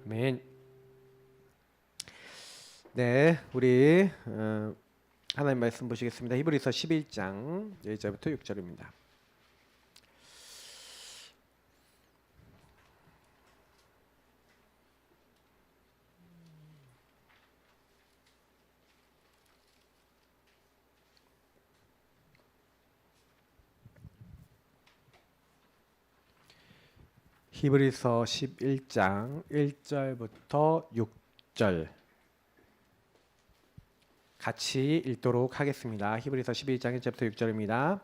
아멘. 네, 우리 하나님 말씀 보시겠습니다. 히브리서 11장 1절부터 6절입니다. 히브리서 11장 1절부터 6절 같이 읽도록 하겠습니다. 히브리서 11장 1절부터 6절입니다.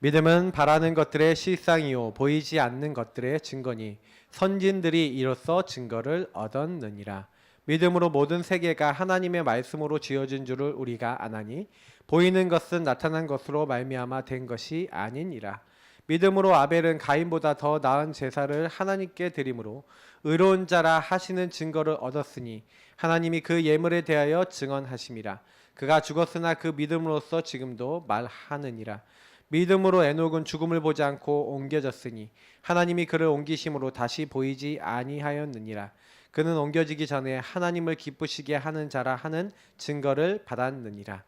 믿음은 바라는 것들의 실상이요 보이지 않는 것들의 증거니 선진들이 이로써 증거를 얻었느니라. 믿음으로 모든 세계가 하나님의 말씀으로 지어진 줄을 우리가 아나니 보이는 것은 나타난 것으로 말미암아 된 것이 아니니라. 믿음으로 아벨은 가인보다 더 나은 제사를 하나님께 드림으로 의로운 자라 하시는 증거를 얻었으니 하나님이 그 예물에 대하여 증언하심이라. 그가 죽었으나 그 믿음으로써 지금도 말하느니라. 믿음으로 에녹은 죽음을 보지 않고 옮겨졌으니 하나님이 그를 옮기심으로 다시 보이지 아니하였느니라. 그는 옮겨지기 전에 하나님을 기쁘시게 하는 자라 하는 증거를 받았느니라.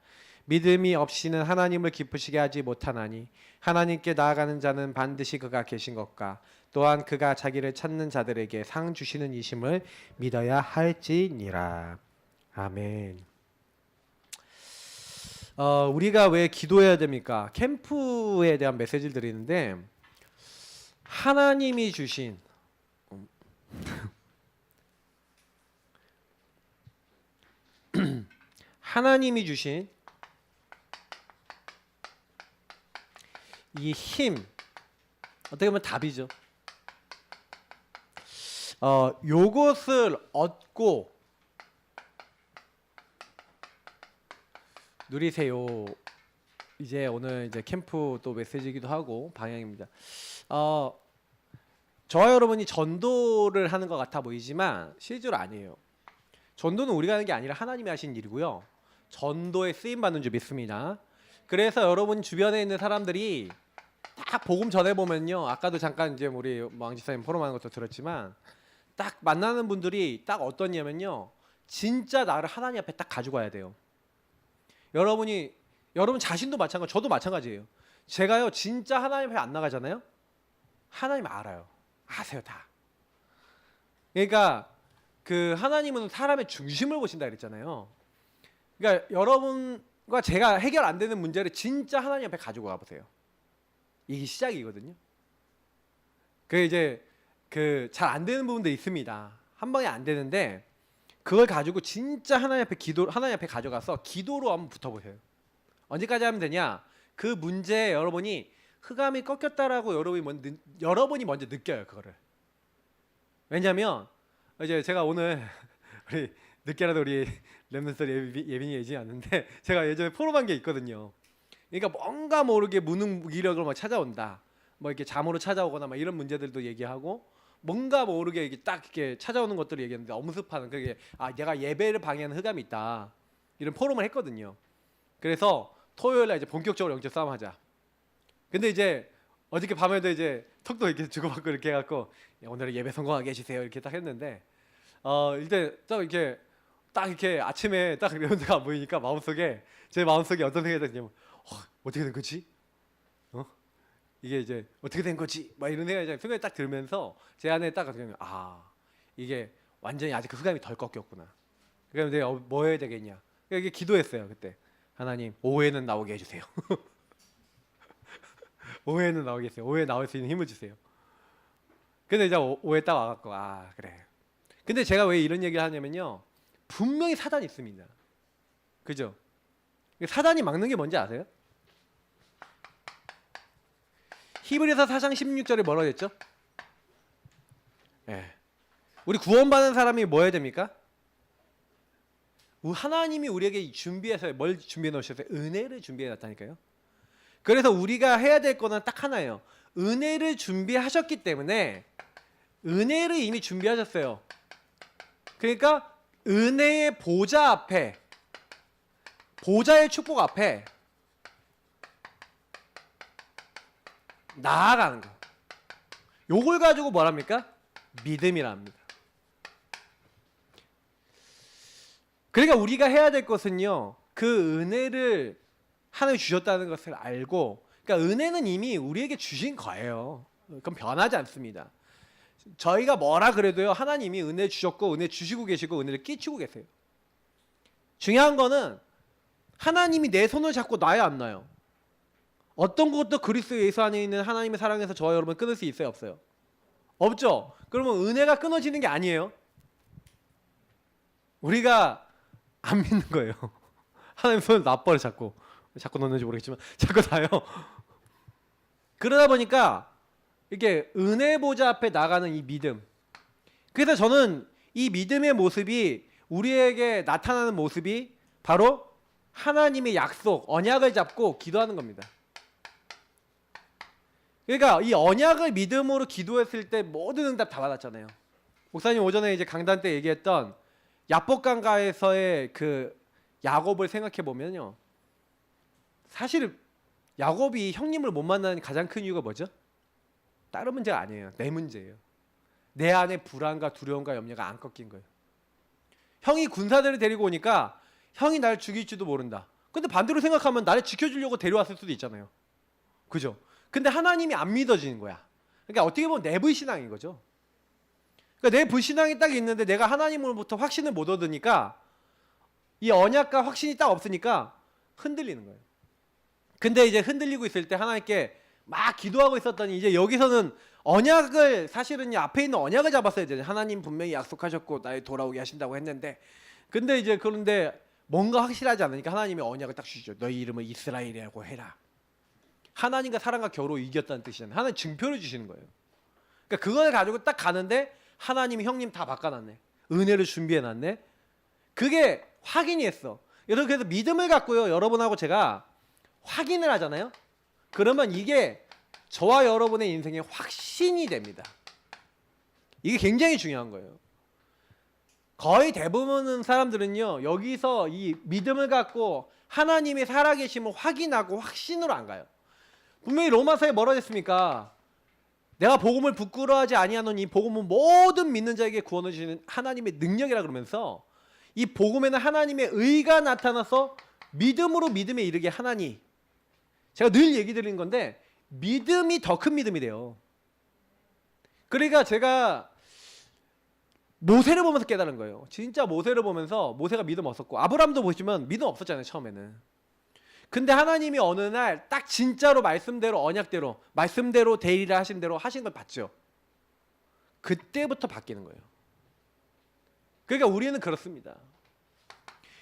믿음이 없이는 하나님을 기쁘시게 하지 못하나니 하나님께 나아가는 자는 반드시 그가 계신 것과 또한 그가 자기를 찾는 자들에게 상 주시는 이심을 믿어야 할지니라. 아멘. 우리가 왜 기도해야 됩니까? 캠프에 대한 메시지를 드리는데 하나님이 주신 하나님이 주신 이 힘, 어떻게 보면 답이죠. 요것을 얻고 누리세요. 이제 오늘 이제 캠프 또 메시지이기도 하고 방향입니다. 저와 여러분이 전도를 하는 것 같아 보이지만 실제로 아니에요. 전도는 우리가 하는 게 아니라 하나님이 하신 일이고요. 전도에 쓰임 받는 줄 믿습니다. 그래서 여러분 주변에 있는 사람들이 딱 복음 전해 보면요. 아까도 잠깐 이제 우리 왕지사님 포럼하는 것도 들었지만 딱 만나는 분들이 딱 어떠냐면요. 진짜 나를 하나님 앞에 딱 가지고 와야 돼요. 여러분 자신도 마찬가지, 저도 마찬가지예요. 제가요 진짜 하나님 앞에 안 나가잖아요. 하나님 알아요. 아세요 다. 그러니까 그 하나님은 사람의 중심을 보신다 그랬잖아요. 그러니까 여러분과 제가 해결 안 되는 문제를 진짜 하나님 앞에 가지고 가보세요. 이게 시작이거든요. 그 이제 그 잘 안 되는 부분도 있습니다. 한 방에 안 되는데 그걸 가지고 진짜 하나님 앞에 가져가서 기도로 한번 붙어보세요. 언제까지 하면 되냐? 그 문제에 여러분이 흑암이 꺾였다라고 여러분이 먼저 느껴요 그거를. 왜냐하면 이제 제가 오늘 우리 늦게라도 우리 렘넌트 예빈이 얘기지 않는데 제가 예전에 포럼한 게 있거든요. 그러니까 뭔가 모르게 무능무기력을 막 찾아온다. 뭐 이렇게 잠으로 찾아오거나 막 이런 문제들도 얘기하고 뭔가 모르게 이게 딱 이렇게 찾아오는 것들을 얘기했는데 엄습하는 그게 내가 예배를 방해하는 흑암이 있다. 이런 포럼을 했거든요. 그래서 토요일 날 이제 본격적으로 영적 싸움 하자. 근데 이제 어저께 밤에도 이제 턱도 이렇게 주고받고 이렇게 해갖고 오늘은 예배 성공하게 해주세요 이렇게 딱 했는데 일단 딱 이렇게 아침에 딱 이런 데가 안 보이니까 제 마음속에 어떤 생각이 드냐면 어떻게 된 거지? 이게 이제 어떻게 된 거지? 막 이런 생각이 딱 들면서 제 안에 딱 그냥 이게 완전히 아직 그 흑암이 덜 꺾였구나. 그럼 이제 뭐 해야 되겠냐? 이게 기도했어요 그때. 하나님 오해는 나오게 해주세요. 오해는 나오게 해주세요. 오해 나올 수 있는 힘을 주세요. 근데 이제 오해 딱 와갖고 그래. 근데 제가 왜 이런 얘기를 하냐면요. 분명히 사단이 있습니다. 그죠? 사단이 막는 게 뭔지 아세요? 히브리서 4장 16절에 뭐라고 했죠? 우리 구원받는 사람이 뭐 해야 됩니까? 하나님이 우리에게 준비해서 뭘 준비해 놓으셨어요? 은혜를 준비해 놨다니까요. 그래서 우리가 해야 될 거는 딱 하나예요. 은혜를 준비하셨기 때문에 은혜를 이미 준비하셨어요. 그러니까 은혜의 보좌 앞에, 보좌의 축복 앞에 나아가는 거. 요걸 가지고 뭐랍니까? 믿음이라 합니다. 그러니까 우리가 해야 될 것은요, 그 은혜를 하나님 주셨다는 것을 알고, 그러니까 은혜는 이미 우리에게 주신 거예요. 그건 변하지 않습니다. 저희가 뭐라 그래도요, 하나님이 은혜 주셨고 은혜 주시고 계시고 은혜를 끼치고 계세요. 중요한 거는 하나님이 내 손을 잡고 놔야 안 놔요. 어떤 것도 그리스도 예수 안에 있는 하나님의 사랑에서 저와 여러분 끊을 수 있어요, 없어요? 없죠. 그러면 은혜가 끊어지는 게 아니에요. 우리가 안 믿는 거예요. 하나님 손을 놔버려 자꾸 넣는지 모르겠지만 자꾸 놔요. 그러다 보니까 이게 은혜 보좌 앞에 나가는 이 믿음. 그래서 저는 이 믿음의 모습이 우리에게 나타나는 모습이 바로 하나님의 약속, 언약을 잡고 기도하는 겁니다. 그러니까 이 언약을 믿음으로 기도했을 때 모든 응답 다 받았잖아요. 목사님 오전에 이제 강단 때 얘기했던 야복강가에서의 그 야곱을 생각해 보면요, 사실 야곱이 형님을 못 만나는 가장 큰 이유가 뭐죠? 다른 문제가 아니에요. 내 문제예요. 내 안에 불안과 두려움과 염려가 안 꺾인 거예요. 형이 군사들을 데리고 오니까 형이 날 죽일지도 모른다. 근데 반대로 생각하면 나를 지켜주려고 데려왔을 수도 있잖아요. 그죠? 근데 하나님이 안 믿어지는 거야. 그러니까 어떻게 보면 내 불신앙인 거죠. 그러니까 내 불신앙이 딱 있는데 내가 하나님으로부터 확신을 못 얻으니까, 이 언약과 확신이 딱 없으니까 흔들리는 거예요. 근데 이제 흔들리고 있을 때 하나님께 막 기도하고 있었더니 이제 여기서는 언약을, 사실은 앞에 있는 언약을 잡았어야 되잖아요. 하나님 분명히 약속하셨고 나를 돌아오게 하신다고 했는데, 근데 이제 그런데 뭔가 확실하지 않으니까 하나님이 언약을 딱 주시죠. 너희 이름을 이스라엘이라고 해라. 하나님과 사랑과 겨로 이겼다는 뜻이잖아요. 하나님 증표를 주시는 거예요. 그러니까 그걸 가지고 딱 가는데 하나님이 형님 다 바꿔놨네. 은혜를 준비해놨네. 그게 확인이 했어. 여러분, 그래서 믿음을 갖고요, 여러분하고 제가 확인을 하잖아요. 그러면 이게 저와 여러분의 인생의 확신이 됩니다. 이게 굉장히 중요한 거예요. 거의 대부분 사람들은요, 여기서 이 믿음을 갖고 하나님의 살아계심을 확인하고 확신으로 안 가요. 분명히 로마서에 뭐라 했습니까? 내가 복음을 부끄러워하지 아니하노니 복음은 모든 믿는 자에게 구원을 주시는 하나님의 능력이라 그러면서, 이 복음에는 하나님의 의가 나타나서 믿음으로 믿음에 이르게 하나니, 제가 늘 얘기 드리는 건데 믿음이 더 큰 믿음이 돼요. 그러니까 제가 모세를 보면서 깨달은 거예요. 진짜 모세를 보면서, 모세가 믿음 없었고 아브라함도 보시면 믿음 없었잖아요, 처음에는. 근데 하나님이 어느 날 딱 진짜로 말씀대로, 언약대로, 말씀대로 되리라 하신 대로 하신 걸 봤죠. 그때부터 바뀌는 거예요. 그러니까 우리는 그렇습니다.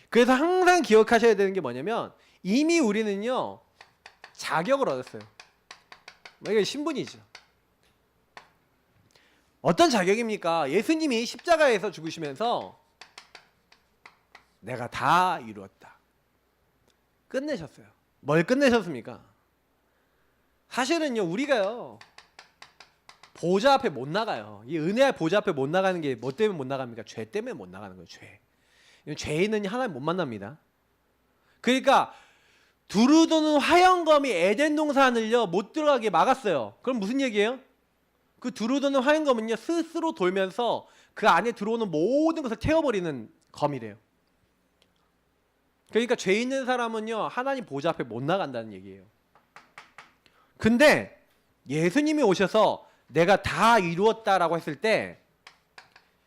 그래서 항상 기억하셔야 되는 게 뭐냐면, 이미 우리는요 자격을 얻었어요. 이게 신분이죠. 어떤 자격입니까? 예수님이 십자가에서 죽으시면서 내가 다 이루었다, 끝내셨어요. 뭘 끝내셨습니까? 사실은요, 우리가요 보좌 앞에 못 나가요. 이 은혜의 보좌 앞에 못 나가는 게 뭐 때문에 못 나갑니까? 죄 때문에 못 나가는 거예요. 죄. 죄인은 하나님 못 만납니다. 그러니까 두루 도는 화영검이 에덴 동산을요 못 들어가게 막았어요. 그럼 무슨 얘기예요? 그 두루 도는 화영검은요 스스로 돌면서 그 안에 들어오는 모든 것을 태워버리는 검이래요. 그러니까 죄 있는 사람은요 하나님 보좌 앞에 못 나간다는 얘기예요. 근데 예수님이 오셔서 내가 다 이루었다라고 했을 때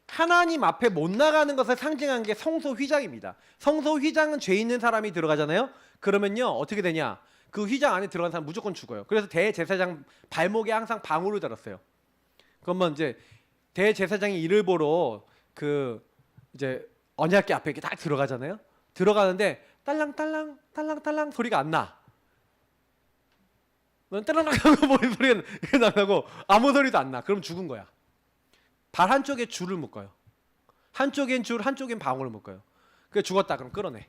하나님 앞에 못 나가는 것을 상징한 게 성소 휘장입니다. 성소 휘장은 죄 있는 사람이 들어가잖아요. 그러면요 어떻게 되냐, 그 휘장 안에 들어간 사람 무조건 죽어요. 그래서 대제사장 발목에 항상 방울을 달았어요. 그러면 이제 대제사장이 이를 보러 그 이제 언약궤 앞에 이렇게 딱 들어가잖아요. 들어가는데 딸랑딸랑 딸랑딸랑 소리가 안 나. 딸랑딸랑 하고 소리가 나고 아무 소리도 안 나. 그럼 죽은 거야. 발 한쪽에 줄을 묶어요. 한쪽엔 줄, 한쪽엔 방울을 묶어요. 그래 죽었다. 그럼 끌어내.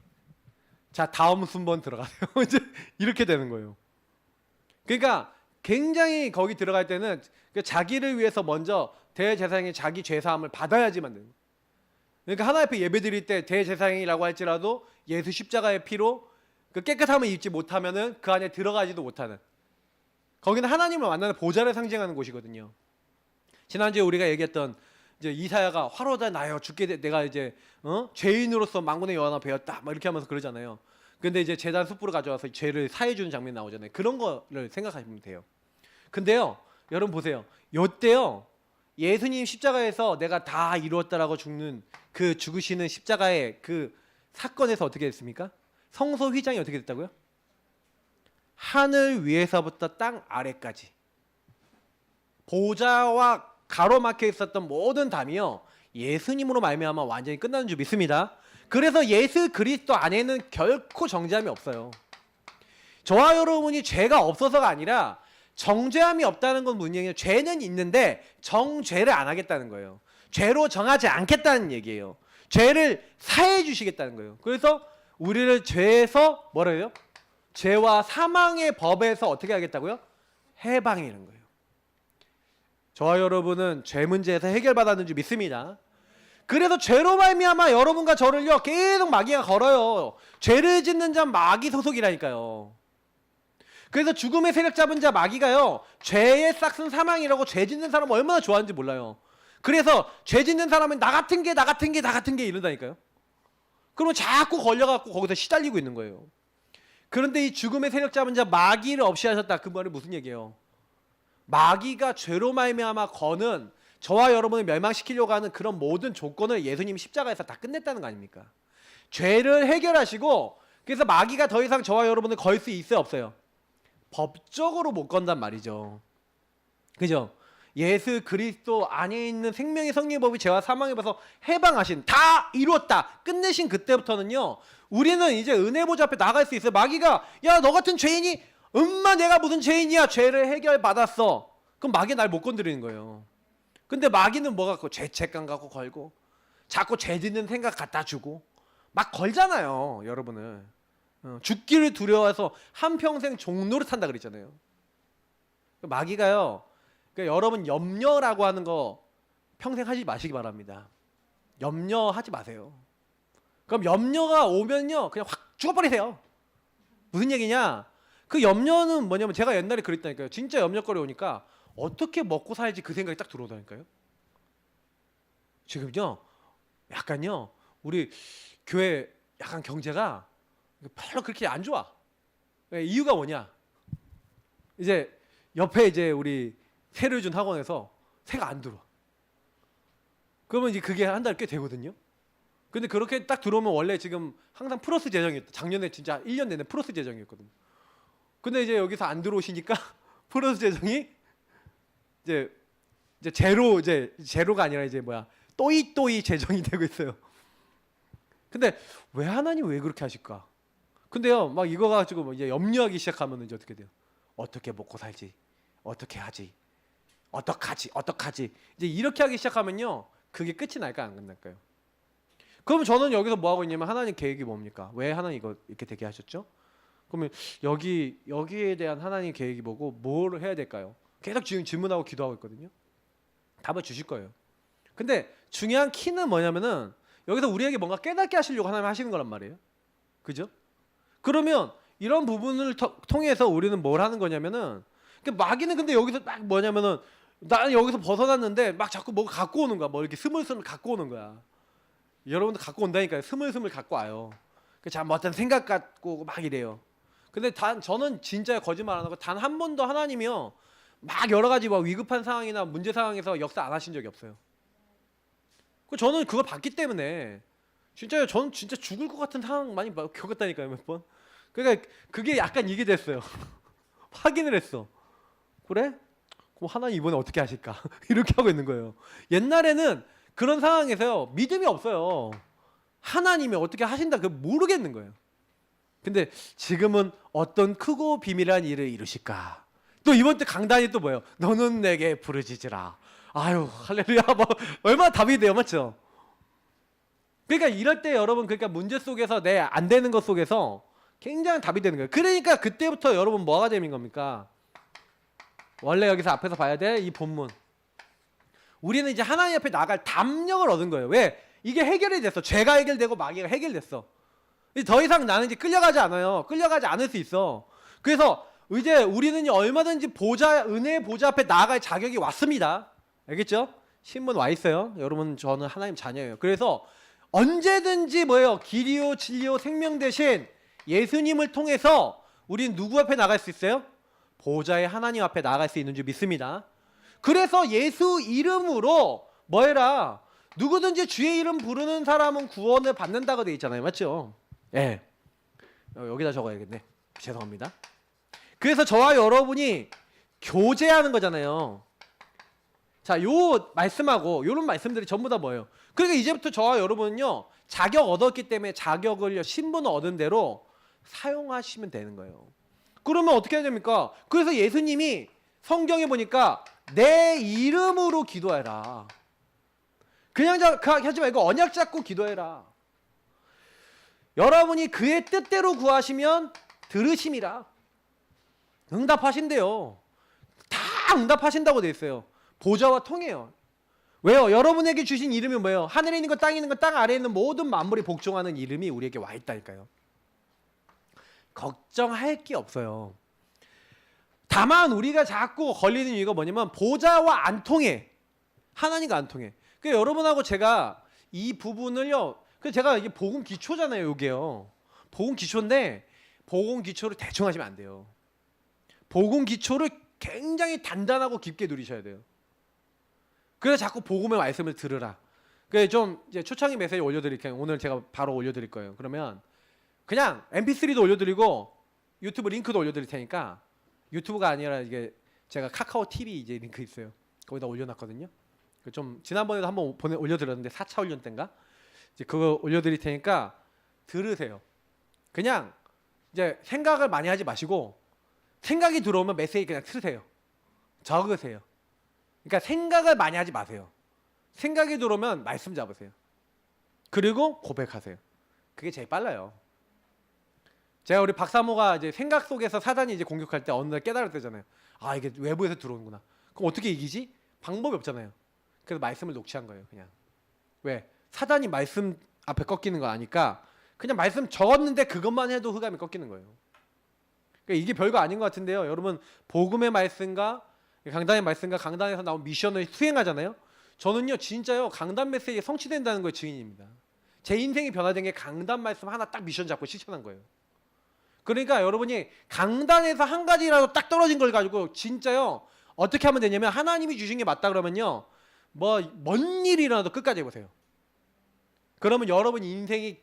자, 다음 순번 들어가세요. 이제 이렇게 되는 거예요. 그러니까 굉장히 거기 들어갈 때는 자기를 위해서 먼저 대제사장이 자기 죄사함을 받아야지만 되는 거예요. 그러니까 하나님 앞에 예배 드릴 때 대제사장이라고 할지라도 예수 십자가의 피로 그 깨끗함을 입지 못하면은 그 안에 들어가지도 못하는, 거기는 하나님을 만나는 보좌를 상징하는 곳이거든요. 지난주에 우리가 얘기했던 이제 이사야가 화로다 나여 내가 이제 죄인으로서 만군의 여호와 배웠다 막 이렇게 하면서 그러잖아요. 근데 이제 제단 숯불을 가져와서 죄를 사해 주는 장면이 나오잖아요. 그런 거를 생각하시면 돼요. 근데요, 여러분 보세요. 요때요, 예수님 십자가에서 내가 다 이루었다라고 죽는 그 죽으시는 십자가의 그 사건에서 어떻게 됐습니까? 성소 휘장이 어떻게 됐다고요? 하늘 위에서부터 땅 아래까지 보좌와 가로막혀 있었던 모든 담이요 예수님으로 말미암아 완전히 끝나는 줄 믿습니다. 그래서 예수 그리스도 안에는 결코 정죄함이 없어요. 저와 여러분이 죄가 없어서가 아니라 정죄함이 없다는 건 무슨 얘기예요? 죄는 있는데 정죄를 안 하겠다는 거예요. 죄로 정하지 않겠다는 얘기예요. 죄를 사해 주시겠다는 거예요. 그래서 우리를 죄에서 뭐라 해요? 죄와 사망의 법에서 어떻게 하겠다고요? 해방이라는 거예요. 저와 여러분은 죄 문제에서 해결받았는 줄 믿습니다. 그래서 죄로 말미암아 여러분과 저를요 계속 마귀가 걸어요. 죄를 짓는 자 마귀 소속이라니까요. 그래서 죽음의 세력 잡은 자 마귀가요 죄의 싹슨 사망이라고 죄 짓는 사람 얼마나 좋아하는지 몰라요. 그래서 죄 짓는 사람은 나 같은 게 이런다니까요. 그러면 자꾸 걸려갖고 거기서 시달리고 있는 거예요. 그런데 이 죽음의 세력 잡은 자 마귀를 없이 하셨다. 그 말이 무슨 얘기예요? 마귀가 죄로 말미암아 거는 저와 여러분을 멸망시키려고 하는 그런 모든 조건을 예수님이 십자가에서 다 끝냈다는 거 아닙니까? 죄를 해결하시고 그래서 마귀가 더 이상 저와 여러분을 걸 수 있어요 없어요? 법적으로 못 건단 말이죠. 그죠? 예수 그리스도 안에 있는 생명의 성령의 법이 죄와 사망의 법에서 해방하신 다 이루었다 끝내신 그때부터는요 우리는 이제 은혜 보좌 앞에 나갈 수 있어요. 마귀가 야 너 같은 죄인이 엄마 내가 무슨 죄인이야 죄를 해결받았어. 그럼 마귀 날 못 건드리는 거예요. 근데 마귀는 뭐 갖고 죄책감 갖고 걸고 자꾸 죄 짓는 생각 갖다 주고 막 걸잖아요 여러분을. 죽기를 두려워해서 한평생 종노릇 한다 그랬잖아요. 마귀가요 그러니까 여러분 염려라고 하는 거 평생 하지 마시기 바랍니다. 염려하지 마세요. 그럼 염려가 오면요 그냥 확 죽어버리세요. 무슨 얘기냐? 그 염려는 뭐냐면 제가 옛날에 그랬다니까요. 진짜 염려거리 오니까 어떻게 먹고 살지 그 생각이 딱 들어오다니까요. 지금요 약간요 우리 교회 약간 경제가 별로 그렇게 안 좋아. 이유가 뭐냐? 이제 옆에 이제 우리 세를 준 학원에서 세가 안 들어와. 그러면 이제 그게 한 달 꽤 되거든요. 근데 그렇게 딱 들어오면 원래 지금 항상 플러스 재정이었다. 작년에 진짜 1년 내내 플러스 재정이었거든요. 근데 이제 여기서 안 들어오시니까 플러스 재정이 이제 제로가 아니라 이제 또이 재정이 되고 있어요. 근데 왜 하나님 왜 그렇게 하실까? 근데요 막 이거 가지고 이제 염려하기 시작하면 이제 어떻게 돼요? 어떻게 먹고 살지? 어떻게 하지? 어떡하지? 이제 이렇게 하기 시작하면요 그게 끝이 날까 안 끝날까요? 그럼 저는 여기서 뭐 하고 있냐면 하나님 계획이 뭡니까? 왜 하나님 이거 이렇게 되게 하셨죠? 그러면 여기에 대한 하나님 계획이 뭐고 뭘 해야 될까요? 계속 지금 질문하고 기도하고 있거든요. 답을 주실 거예요. 근데 중요한 키는 뭐냐면은 여기서 우리에게 뭔가 깨닫게 하시려고 하나님 하시는 거란 말이에요. 그죠? 그러면 이런 부분을 통해서 우리는 뭘 하는 거냐면은 마귀는 근데 여기서 막 뭐냐면은 나는 여기서 벗어났는데 막 자꾸 뭐 갖고 오는 거야. 뭐 이렇게 스물스물 갖고 오는 거야. 여러분도 갖고 온다니까요. 스물스물 갖고 와요. 뭐 어떤 생각 갖고 막 이래요. 근데 저는 진짜 거짓말 안 하고 단 한 번도 하나님이요 막 여러 가지 막 위급한 상황이나 문제 상황에서 역사 안 하신 적이 없어요. 저는 그걸 봤기 때문에 진짜요. 저는 진짜 죽을 것 같은 상황 많이 겪었다니까요 몇 번. 그러니까 그게 약간 이게 됐어요. 확인을 했어. 그래? 그럼 하나님 이번에 어떻게 하실까? 이렇게 하고 있는 거예요. 옛날에는 그런 상황에서요 믿음이 없어요. 하나님이 어떻게 하신다 그걸 모르겠는 거예요. 근데 지금은 어떤 크고 비밀한 일을 이루실까? 또 이번 때 강단이 또 뭐예요? 너는 내게 부르짖으라. 아유 할렐루야. 뭐 얼마나 답이 돼요, 맞죠? 그러니까 이럴 때 여러분 그러니까 문제 속에서 내 안 되는 것 속에서 굉장히 답이 되는 거예요. 그러니까 그때부터 여러분 뭐가 되는 겁니까? 원래 여기서 앞에서 봐야 돼 이 본문. 우리는 이제 하나님 앞에 나갈 담력을 얻은 거예요. 왜? 이게 해결이 됐어. 죄가 해결되고 마귀가 해결됐어. 더 이상 나는 이제 끌려가지 않아요. 끌려가지 않을 수 있어. 그래서 이제 우리는 얼마든지 은혜의 보좌 앞에 나아갈 자격이 왔습니다. 알겠죠? 신문 와 있어요. 여러분 저는 하나님 자녀예요. 그래서 언제든지 뭐예요? 길이요 진리요 생명 대신 예수님을 통해서 우린 누구 앞에 나갈 수 있어요? 보좌의 하나님 앞에 나갈 수 있는 줄 믿습니다. 그래서 예수 이름으로 뭐해라? 누구든지 주의 이름 부르는 사람은 구원을 받는다고 되어 있잖아요. 맞죠? 예. 여기다 적어야겠네. 죄송합니다. 그래서 저와 여러분이 교제하는 거잖아요. 자, 요 말씀하고 요런 말씀들이 전부 다 뭐예요? 그러니까 이제부터 저와 여러분은요, 자격 얻었기 때문에 자격을요, 신분을 얻은 대로 사용하시면 되는 거예요. 그러면 어떻게 해야 됩니까? 그래서 예수님이 성경에 보니까 내 이름으로 기도해라. 그냥 하지 말고 언약 잡고 기도해라. 여러분이 그의 뜻대로 구하시면 들으심이라. 응답하신대요. 다 응답하신다고 돼 있어요. 보좌와 통해요. 왜요? 여러분에게 주신 이름이 뭐예요? 하늘에 있는 것, 땅에 있는 것, 땅 아래에 있는 모든 만물이 복종하는 이름이 우리에게 와 있다니까요. 걱정할 게 없어요. 다만 우리가 자꾸 걸리는 이유가 뭐냐면 보좌와 안 통해. 하나님과 안 통해. 그러니까 여러분하고 제가 이 부분을요. 그 제가 이게 복음 기초잖아요, 이게요. 복음 기초인데 복음 기초를 대충 하시면 안 돼요. 복음 기초를 굉장히 단단하고 깊게 누리셔야 돼요. 그래서 자꾸 복음의 말씀을 들으라. 그래서 좀 이제 초창기 메시지 올려드릴게요. 오늘 제가 바로 올려드릴 거예요. 그러면 그냥 MP3도 올려드리고 유튜브 링크도 올려드릴 테니까 유튜브가 아니라 이게 제가 카카오 TV 이제 링크 있어요. 거기다 올려놨거든요. 좀 지난번에도 한번 올려드렸는데 4차 훈련 때인가 이제 그거 올려드릴 테니까 들으세요. 그냥 이제 생각을 많이 하지 마시고 생각이 들어오면 메시지 그냥 쓰세요. 적으세요. 그러니까 생각을 많이 하지 마세요. 생각이 들어오면 말씀 잡으세요. 그리고 고백하세요. 그게 제일 빨라요. 제가 우리 박사모가 이제 생각 속에서 사단이 이제 공격할 때 어느 날 깨달았대잖아요. 아, 이게 외부에서 들어오는구나. 그럼 어떻게 이기지? 방법이 없잖아요. 그래서 말씀을 녹취한 거예요. 그냥 왜? 사단이 말씀 앞에 꺾이는 거 아니까 그냥 말씀 적었는데 그것만 해도 흑암이 꺾이는 거예요. 그러니까 이게 별거 아닌 것 같은데요. 여러분 복음의 말씀과 강단의 말씀과 강단에서 나온 미션을 수행하잖아요. 저는요 진짜요 강단 메시지에 성취된다는 거에 증인입니다. 제 인생이 변화된 게 강단 말씀 하나 딱 미션 잡고 실천한 거예요. 그러니까 여러분이 강단에서 한 가지라도 딱 떨어진 걸 가지고 진짜요 어떻게 하면 되냐면 하나님이 주신 게 맞다 그러면요 뭐 먼 일이라도 끝까지 해보세요. 그러면 여러분 인생이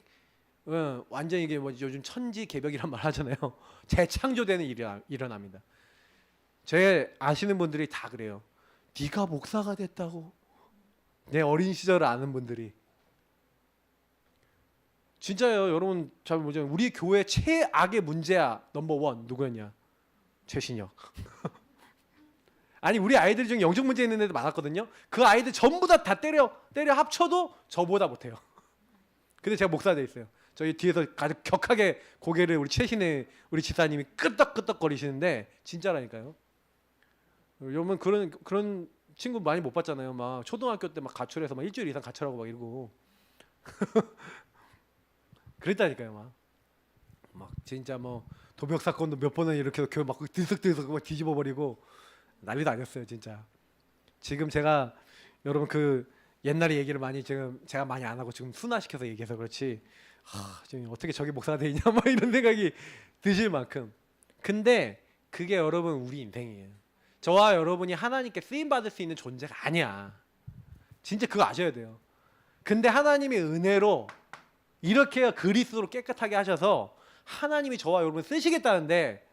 완전 이게 뭐 요즘 천지개벽이란 말 하잖아요. 재창조되는 일이 일어납니다. 제 아시는 분들이 다 그래요. 네가 목사가 됐다고. 내 어린 시절을 아는 분들이. 진짜요. 여러분 잘 보죠. 우리 교회 최악의 문제야 넘버1 누구였냐? 최신혁. 아니 우리 아이들 중에 영적 문제 있는 애들 많았거든요. 그 아이들 전부 다 때려 합쳐도 저보다 못해요. 근데 제가 목사가 돼 있어요. 저희 뒤에서 아주 격하게 고개를 우리 최신의 우리 집사님이 끄덕끄덕 거리시는데 진짜라니까요. 여러분 그런 친구 많이 못 봤잖아요. 막 초등학교 때 막 가출해서 막 일주일 이상 가출하고 막 이러고 그랬다니까요. 막 진짜 뭐 도벽 사건도 몇 번은 이렇게 교회 막 들썩들썩 막 뒤집어 버리고 난리도 아니었어요, 진짜. 지금 제가 여러분 그 옛날에 얘기를 많이 지금 제가 많이 안 하고 지금 순화시켜서 얘기해서 그렇지. 지금 어떻게 저기 목사가 돼 있냐 막 이런 생각이 드실 만큼. 근데 그게 여러분 우리 인생이에요. 저와 여러분이 하나님께 쓰임 받을 수 있는 존재가 아니야. 진짜 그거 아셔야 돼요. 근데 하나님의 은혜로 이렇게 그리스도로 깨끗하게 하셔서 하나님이 저와 여러분 쓰시겠다는데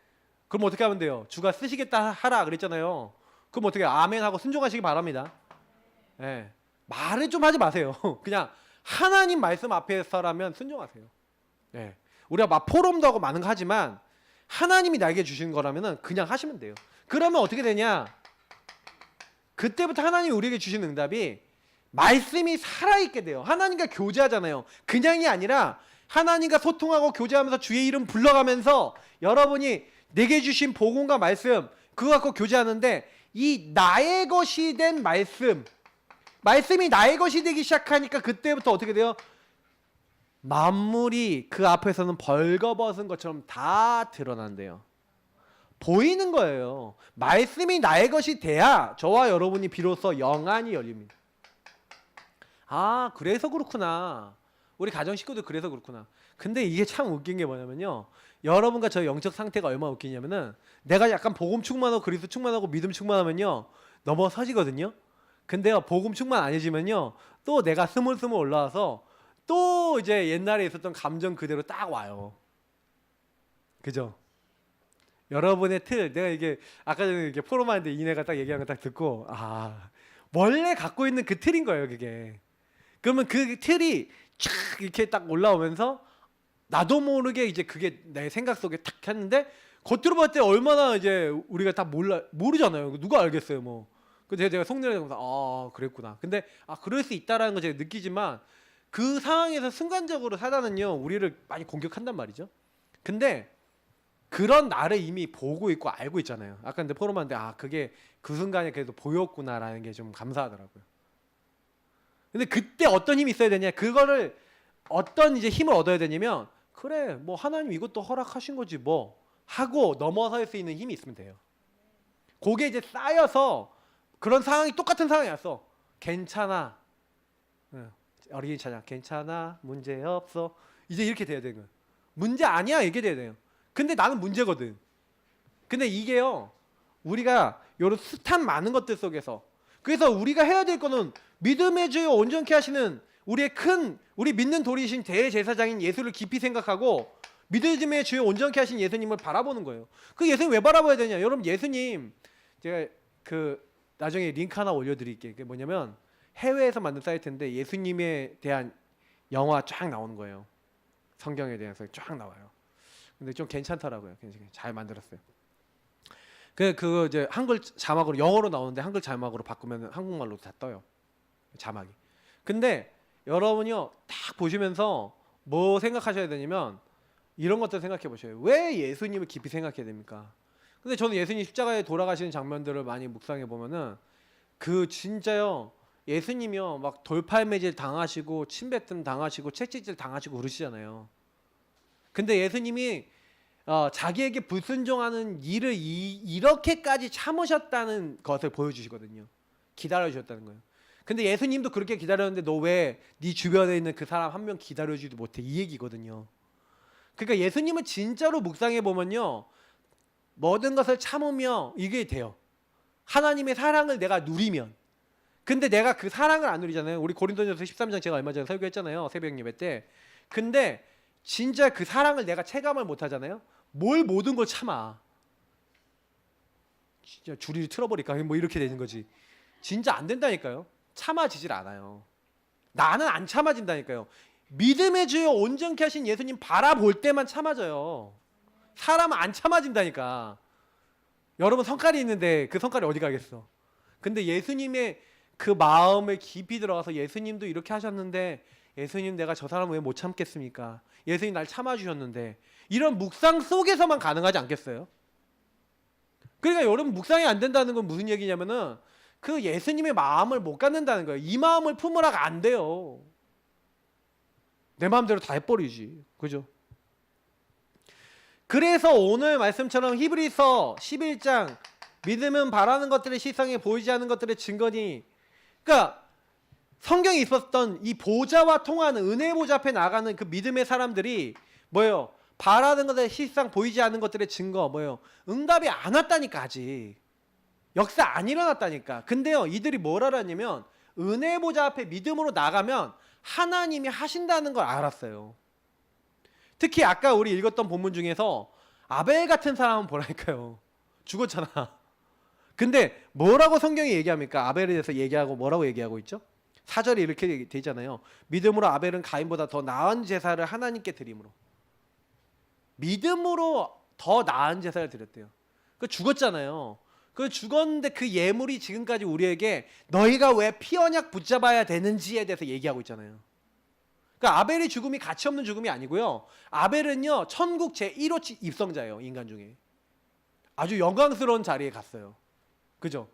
그럼 어떻게 하면 돼요? 주가 쓰시겠다 하라 그랬잖아요. 그럼 어떻게 아멘 하고 순종하시기 바랍니다. 네. 말을 좀 하지 마세요. 그냥 하나님 말씀 앞에서라면 순종하세요. 네. 우리가 막 포럼도 하고 많은 거 하지만 하나님이 나에게 주신 거라면 그냥 하시면 돼요. 그러면 어떻게 되냐? 그때부터 하나님이 우리에게 주신 응답이 말씀이 살아있게 돼요. 하나님과 교제하잖아요. 그냥이 아니라 하나님과 소통하고 교제하면서 주의 이름 불러가면서 여러분이 내게 주신 복음과 말씀 그거 갖고 교제하는데 이 나의 것이 된 말씀이 나의 것이 되기 시작하니까 그때부터 어떻게 돼요? 만물이 그 앞에서는 벌거벗은 것처럼 다 드러난대요. 보이는 거예요. 말씀이 나의 것이 돼야 저와 여러분이 비로소 영안이 열립니다. 아, 그래서 그렇구나. 우리 가정 식구도 그래서 그렇구나. 근데 이게 참 웃긴 게 뭐냐면요. 여러분과 저 영적 상태가 얼마나 웃기냐면은 내가 약간 복음 충만하고 그리스도 충만하고 믿음 충만하면요. 넘어서지거든요. 근데요. 복음 충만 아니지만요. 또 내가 스물스물 올라와서 또 이제 옛날에 있었던 감정 그대로 딱 와요. 그죠? 여러분의 틀, 내가 이게 아까 전에 이렇게 포럼하는데 이내가 딱 얘기한 거 딱 듣고 아, 원래 갖고 있는 그 틀인 거예요, 그게. 그러면 그 틀이 쫙 이렇게 딱 올라오면서 나도 모르게 이제 그게 내 생각 속에 탁 했는데 겉으로 봤을 때 얼마나 이제 우리가 다 모르잖아요. 누가 알겠어요, 뭐. 그래서 제가 속내를 보면서 아, 그랬구나. 근데 아, 그럴 수 있다라는 걸 제가 느끼지만 그 상황에서 순간적으로 사단은요, 우리를 많이 공격한단 말이죠. 근데 그런 나를 이미 보고 있고 알고 있잖아요. 아까 근데 포럼하는데 아, 그게 그 순간에 그래도 보였구나라는 게 좀 감사하더라고요. 근데 그때 어떤 힘이 있어야 되냐? 그거를 어떤 이제 힘을 얻어야 되냐면 그래, 뭐 하나님 이것도 허락하신 거지 뭐 하고 넘어설 수 있는 힘이 있으면 돼요. 그게 이제 쌓여서 그런 상황이 똑같은 상황이 왔어. 괜찮아. 어린이 찬양 괜찮아. 문제 없어. 이제 이렇게 돼야 되는 거예요. 문제 아니야. 이게 돼야 돼요. 근데 나는 문제거든. 근데 이게요. 우리가 요런 숱한 많은 것들 속에서 그래서 우리가 해야 될 거는 믿음의 주요 온전케 하시는 우리 믿는 도리신 대제사장인 예수를 깊이 생각하고 믿음의 주요 온전케 하신 예수님을 바라보는 거예요. 그 예수님 왜 바라봐야 되냐? 여러분 예수님 제가 그 나중에 링크 하나 올려드릴게요. 그게 뭐냐면 해외에서 만든 사이트인데 예수님에 대한 영화 쫙 나오는 거예요. 성경에 대해서 쫙 나와요. 근데 좀 괜찮더라고요. 굉장히 잘 만들었어요. 그거 이제 한글 자막으로 영어로 나오는데 한글 자막으로 바꾸면 한국말로 다 떠요. 자막이. 근데 여러분이요 딱 보시면서 뭐 생각하셔야 되냐면 이런 것들 생각해 보셔요. 왜 예수님을 깊이 생각해야 됩니까? 근데 저는 예수님 십자가에 돌아가시는 장면들을 많이 묵상해 보면은 그 진짜요 예수님이요 막 돌팔매질 당하시고 침뱉음 당하시고 채찍질 당하시고 그러시잖아요. 근데 예수님이 자기에게 불순종하는 일을 이렇게까지 참으셨다는 것을 보여주시거든요. 기다려주셨다는 거예요. 근데 예수님도 그렇게 기다렸는데 너 왜 네 주변에 있는 그 사람 한 명 기다려주지도 못해? 이 얘기거든요. 그러니까 예수님을 진짜로 묵상해 보면요. 모든 것을 참으며 이게 돼요. 하나님의 사랑을 내가 누리면. 근데 내가 그 사랑을 안 누리잖아요. 우리 고린도전서 13장 제가 얼마 전에 설교했잖아요. 새벽 예배 때. 근데 진짜 그 사랑을 내가 체감을 못 하잖아요. 뭘 모든 걸 참아. 진짜 줄이 틀어버릴까? 뭐 이렇게 되는 거지. 진짜 안 된다니까요. 참아지질 않아요. 나는 안 참아진다니까요. 믿음의 주요 온전케 하신 예수님 바라볼 때만 참아져요. 사람은 안 참아진다니까. 여러분 성깔이 있는데 그 성깔이 어디 가겠어. 근데 예수님의 그 마음을 깊이 들어가서 예수님도 이렇게 하셨는데 예수님 내가 저 사람 왜 못 참겠습니까? 예수님 날 참아주셨는데 이런 묵상 속에서만 가능하지 않겠어요? 그러니까 여러분 묵상이 안 된다는 건 무슨 얘기냐면은 그 예수님의 마음을 못 갖는다는 거예요. 이 마음을 품으라가 안 돼요. 내 마음대로 다 해버리지. 그죠? 그래서 오늘 말씀처럼 히브리서 11장 믿음은 바라는 것들의 실상에 보이지 않는 것들의 증거니 그러니까 성경에 있었던 이 보좌와 통하는 은혜 보좌 앞에 나가는 그 믿음의 사람들이 뭐예요? 바라는 것들의 실상 보이지 않는 것들의 증거 뭐예요? 응답이 안 왔다니까 아직. 역사 안 일어났다니까. 근데요 이들이 뭘 알았냐면 은혜 보좌 앞에 믿음으로 나가면 하나님이 하신다는 걸 알았어요. 특히 아까 우리 읽었던 본문 중에서 아벨 같은 사람은 뭐랄까요? 죽었잖아. 근데 뭐라고 성경이 얘기합니까? 아벨에 대해서 얘기하고 뭐라고 얘기하고 있죠? 4절에 이렇게 되잖아요. 믿음으로 아벨은 가인보다 더 나은 제사를 하나님께 드림으로. 믿음으로 더 나은 제사를 드렸대요. 그 죽었잖아요. 그 죽었는데 그 예물이 지금까지 우리에게 너희가 왜 피 언약 붙잡아야 되는지에 대해서 얘기하고 있잖아요. 그러니까 아벨의 죽음이 가치 없는 죽음이 아니고요. 아벨은요 천국 제1호 입성자예요. 인간 중에 아주 영광스러운 자리에 갔어요. 그죠?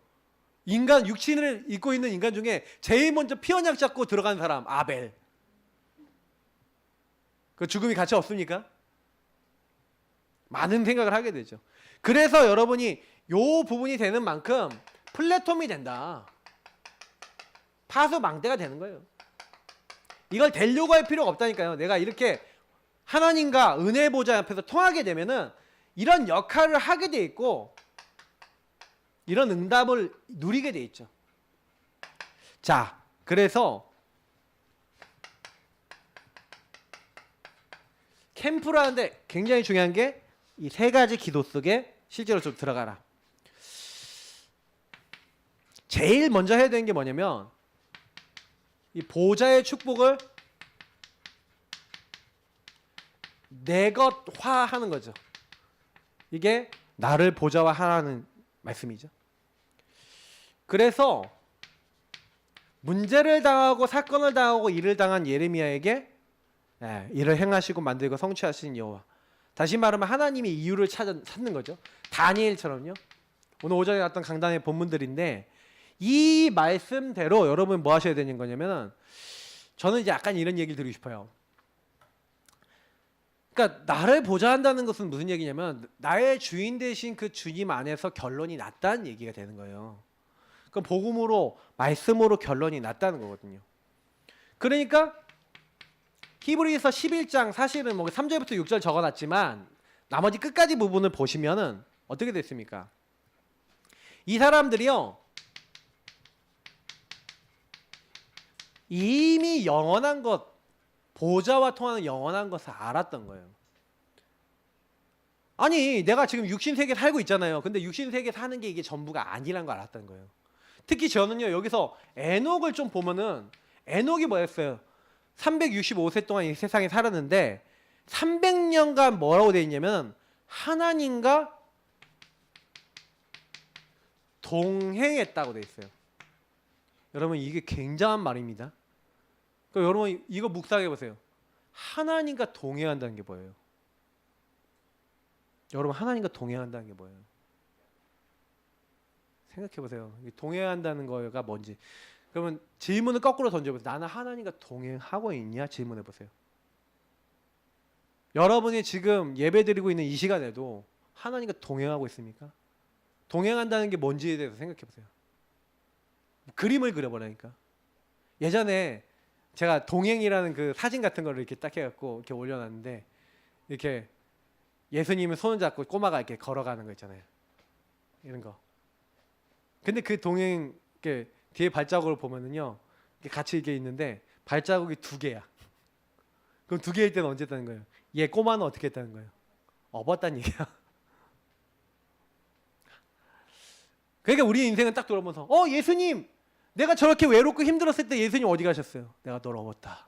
인간 육신을 입고 있는 인간 중에 제일 먼저 피 언약 잡고 들어간 사람 아벨. 그 죽음이 가치 없습니까? 많은 생각을 하게 되죠. 그래서 여러분이 요 부분이 되는 만큼 플랫폼이 된다. 파수망대가 되는 거예요. 이걸 되려고 할 필요가 없다니까요. 내가 이렇게 하나님과 은혜 보좌 앞에서 통하게 되면은 이런 역할을 하게 돼 있고 이런 응답을 누리게 돼 있죠. 자, 그래서 캠프를 하는데 굉장히 중요한 게 이 세 가지 기도 속에 실제로 좀 들어가라. 제일 먼저 해야 되는 게 뭐냐면 이 보좌의 축복을 내 것화하는 거죠. 이게 나를 보좌화하라는 말씀이죠. 그래서 문제를 당하고 사건을 당하고 일을 당한 예레미야에게 일을 행하시고 만들고 성취하신 여호와. 다시 말하면 하나님이 이유를 찾는 거죠. 다니엘처럼요. 오늘 오전에 나왔던 강단의 본문들인데 이 말씀대로 여러분 뭐 하셔야 되는 거냐면 저는 이제 약간 이런 얘기를 드리고 싶어요. 그러니까 나를 보좌한다는 것은 무슨 얘기냐면 나의 주인 되신 그 주님 안에서 결론이 났다는 얘기가 되는 거예요. 그럼 복음으로 말씀으로 결론이 났다는 거거든요. 그러니까 히브리서 11장 사실은 뭐 3절부터 6절 적어놨지만 나머지 끝까지 부분을 보시면은 어떻게 됐습니까? 이 사람들이요 이미 영원한 것, 보좌와 통하는 영원한 것을 알았던 거예요. 아니 내가 지금 육신세계 살고 있잖아요. 근데 육신세계 사는 게 이게 전부가 아니란 걸 알았던 거예요. 특히 저는요 여기서 에녹을 좀 보면은 에녹이 뭐였어요? 365세 동안 이 세상에 살았는데 300년간 뭐라고 되어 있냐면 하나님과 동행했다고 되어 있어요. 여러분 이게 굉장한 말입니다. 그러니까 여러분 이거 묵상해 보세요. 하나님과 동행한다는 게 뭐예요? 여러분 하나님과 동행한다는 게 뭐예요? 생각해 보세요. 동행한다는 거가 뭔지. 그러면 질문을 거꾸로 던져보세요. 나는 하나님과 동행하고 있냐? 질문해 보세요. 여러분이 지금 예배드리고 있는 이 시간에도 하나님과 동행하고 있습니까? 동행한다는 게 뭔지에 대해서 생각해 보세요. 그림을 그려보라니까. 예전에 제가 동행이라는 그 사진 같은 거를 이렇게 딱 해갖고 이렇게 올려놨는데 이렇게 예수님은 손을 잡고 꼬마가 이렇게 걸어가는 거 있잖아요. 이런 거. 근데 그 동행 이렇게 뒤에 발자국을 보면은요, 이렇게 같이 이렇게 있는데 발자국이 2개야. 그럼 2개일 때는 언제 했다는 거예요? 얘 꼬마는 어떻게 했다는 거예요? 업었다는 얘기야. 그러니까 우리 인생은 딱 돌아보면서 예수님 내가 저렇게 외롭고 힘들었을 때 예수님 어디 가셨어요? 내가 널 업었다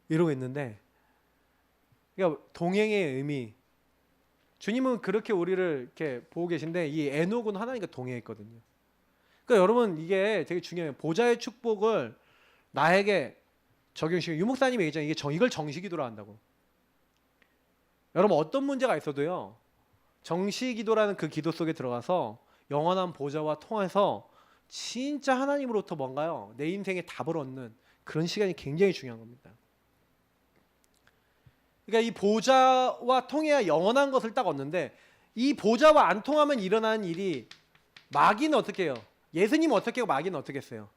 이러고 있는데 그러니까 동행의 의미 주님은 그렇게 우리를 이렇게 보고 계신데 이 에녹은 하나님과 동행했거든요. 그러니까 여러분 이게 되게 중요해요. 보좌의 축복을 나에게 적용시키고 유목사님이 얘기했잖아요. 이걸 정시기도라 한다고. 여러분 어떤 문제가 있어도요. 정시기도라는 그 기도 속에 들어가서 영원한 보좌와 통해서 진짜 하나님으로부터 뭔가요? 내 인생의 답을 얻는 그런 시간이 굉장히 중요한 겁니다. 그러니까 이 보좌와 통해야 영원한 것을 딱 얻는데 이 보좌와 안 통하면 일어나는 일이 마귀는 어떻게 해요? 예수님 어떻게 하고 마귀는 어떻게 했어요?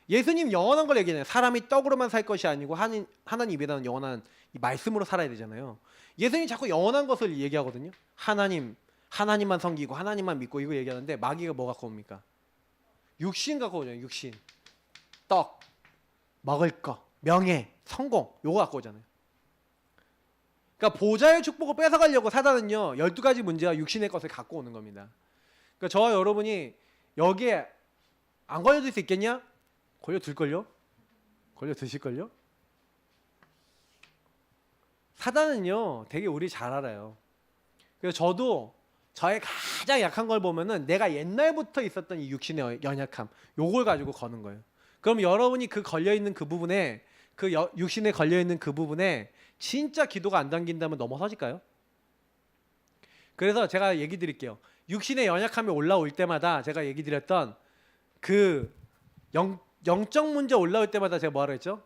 예수님 영원한 걸 얘기해요. 사람이 떡으로만 살 것이 아니고 하나님 입에다는 영원한 이 말씀으로 살아야 되잖아요. 예수님 자꾸 영원한 것을 얘기하거든요. 하나님만 섬기고 하나님만 믿고 이거 얘기하는데 마귀가 뭐 갖고 옵니까? 육신 갖고 오잖아요. 육신, 떡, 먹을 거, 명예, 성공 요거 갖고 오잖아요. 그러니까 보좌의 축복을 뺏어가려고 사단은요 12가지 문제와 육신의 것을 갖고 오는 겁니다. 그러니까 저와 여러분이 여기에 안 걸려들 수 있겠냐? 걸려들걸요? 걸려드실걸요? 사단은요 되게 우리 잘 알아요. 그래서 저도 저의 가장 약한 걸 보면은 내가 옛날부터 있었던 이 육신의 연약함 요걸 가지고 거는 거예요. 그럼 여러분이 그 걸려있는 그 부분에 육신에 걸려있는 그 부분에 진짜 기도가 안 당긴다면 넘어서질까요? 그래서 제가 얘기 드릴게요. 육신의 연약함이 올라올 때마다 제가 얘기 드렸던 그 영적 문제 올라올 때마다 제가 뭐하라 했죠?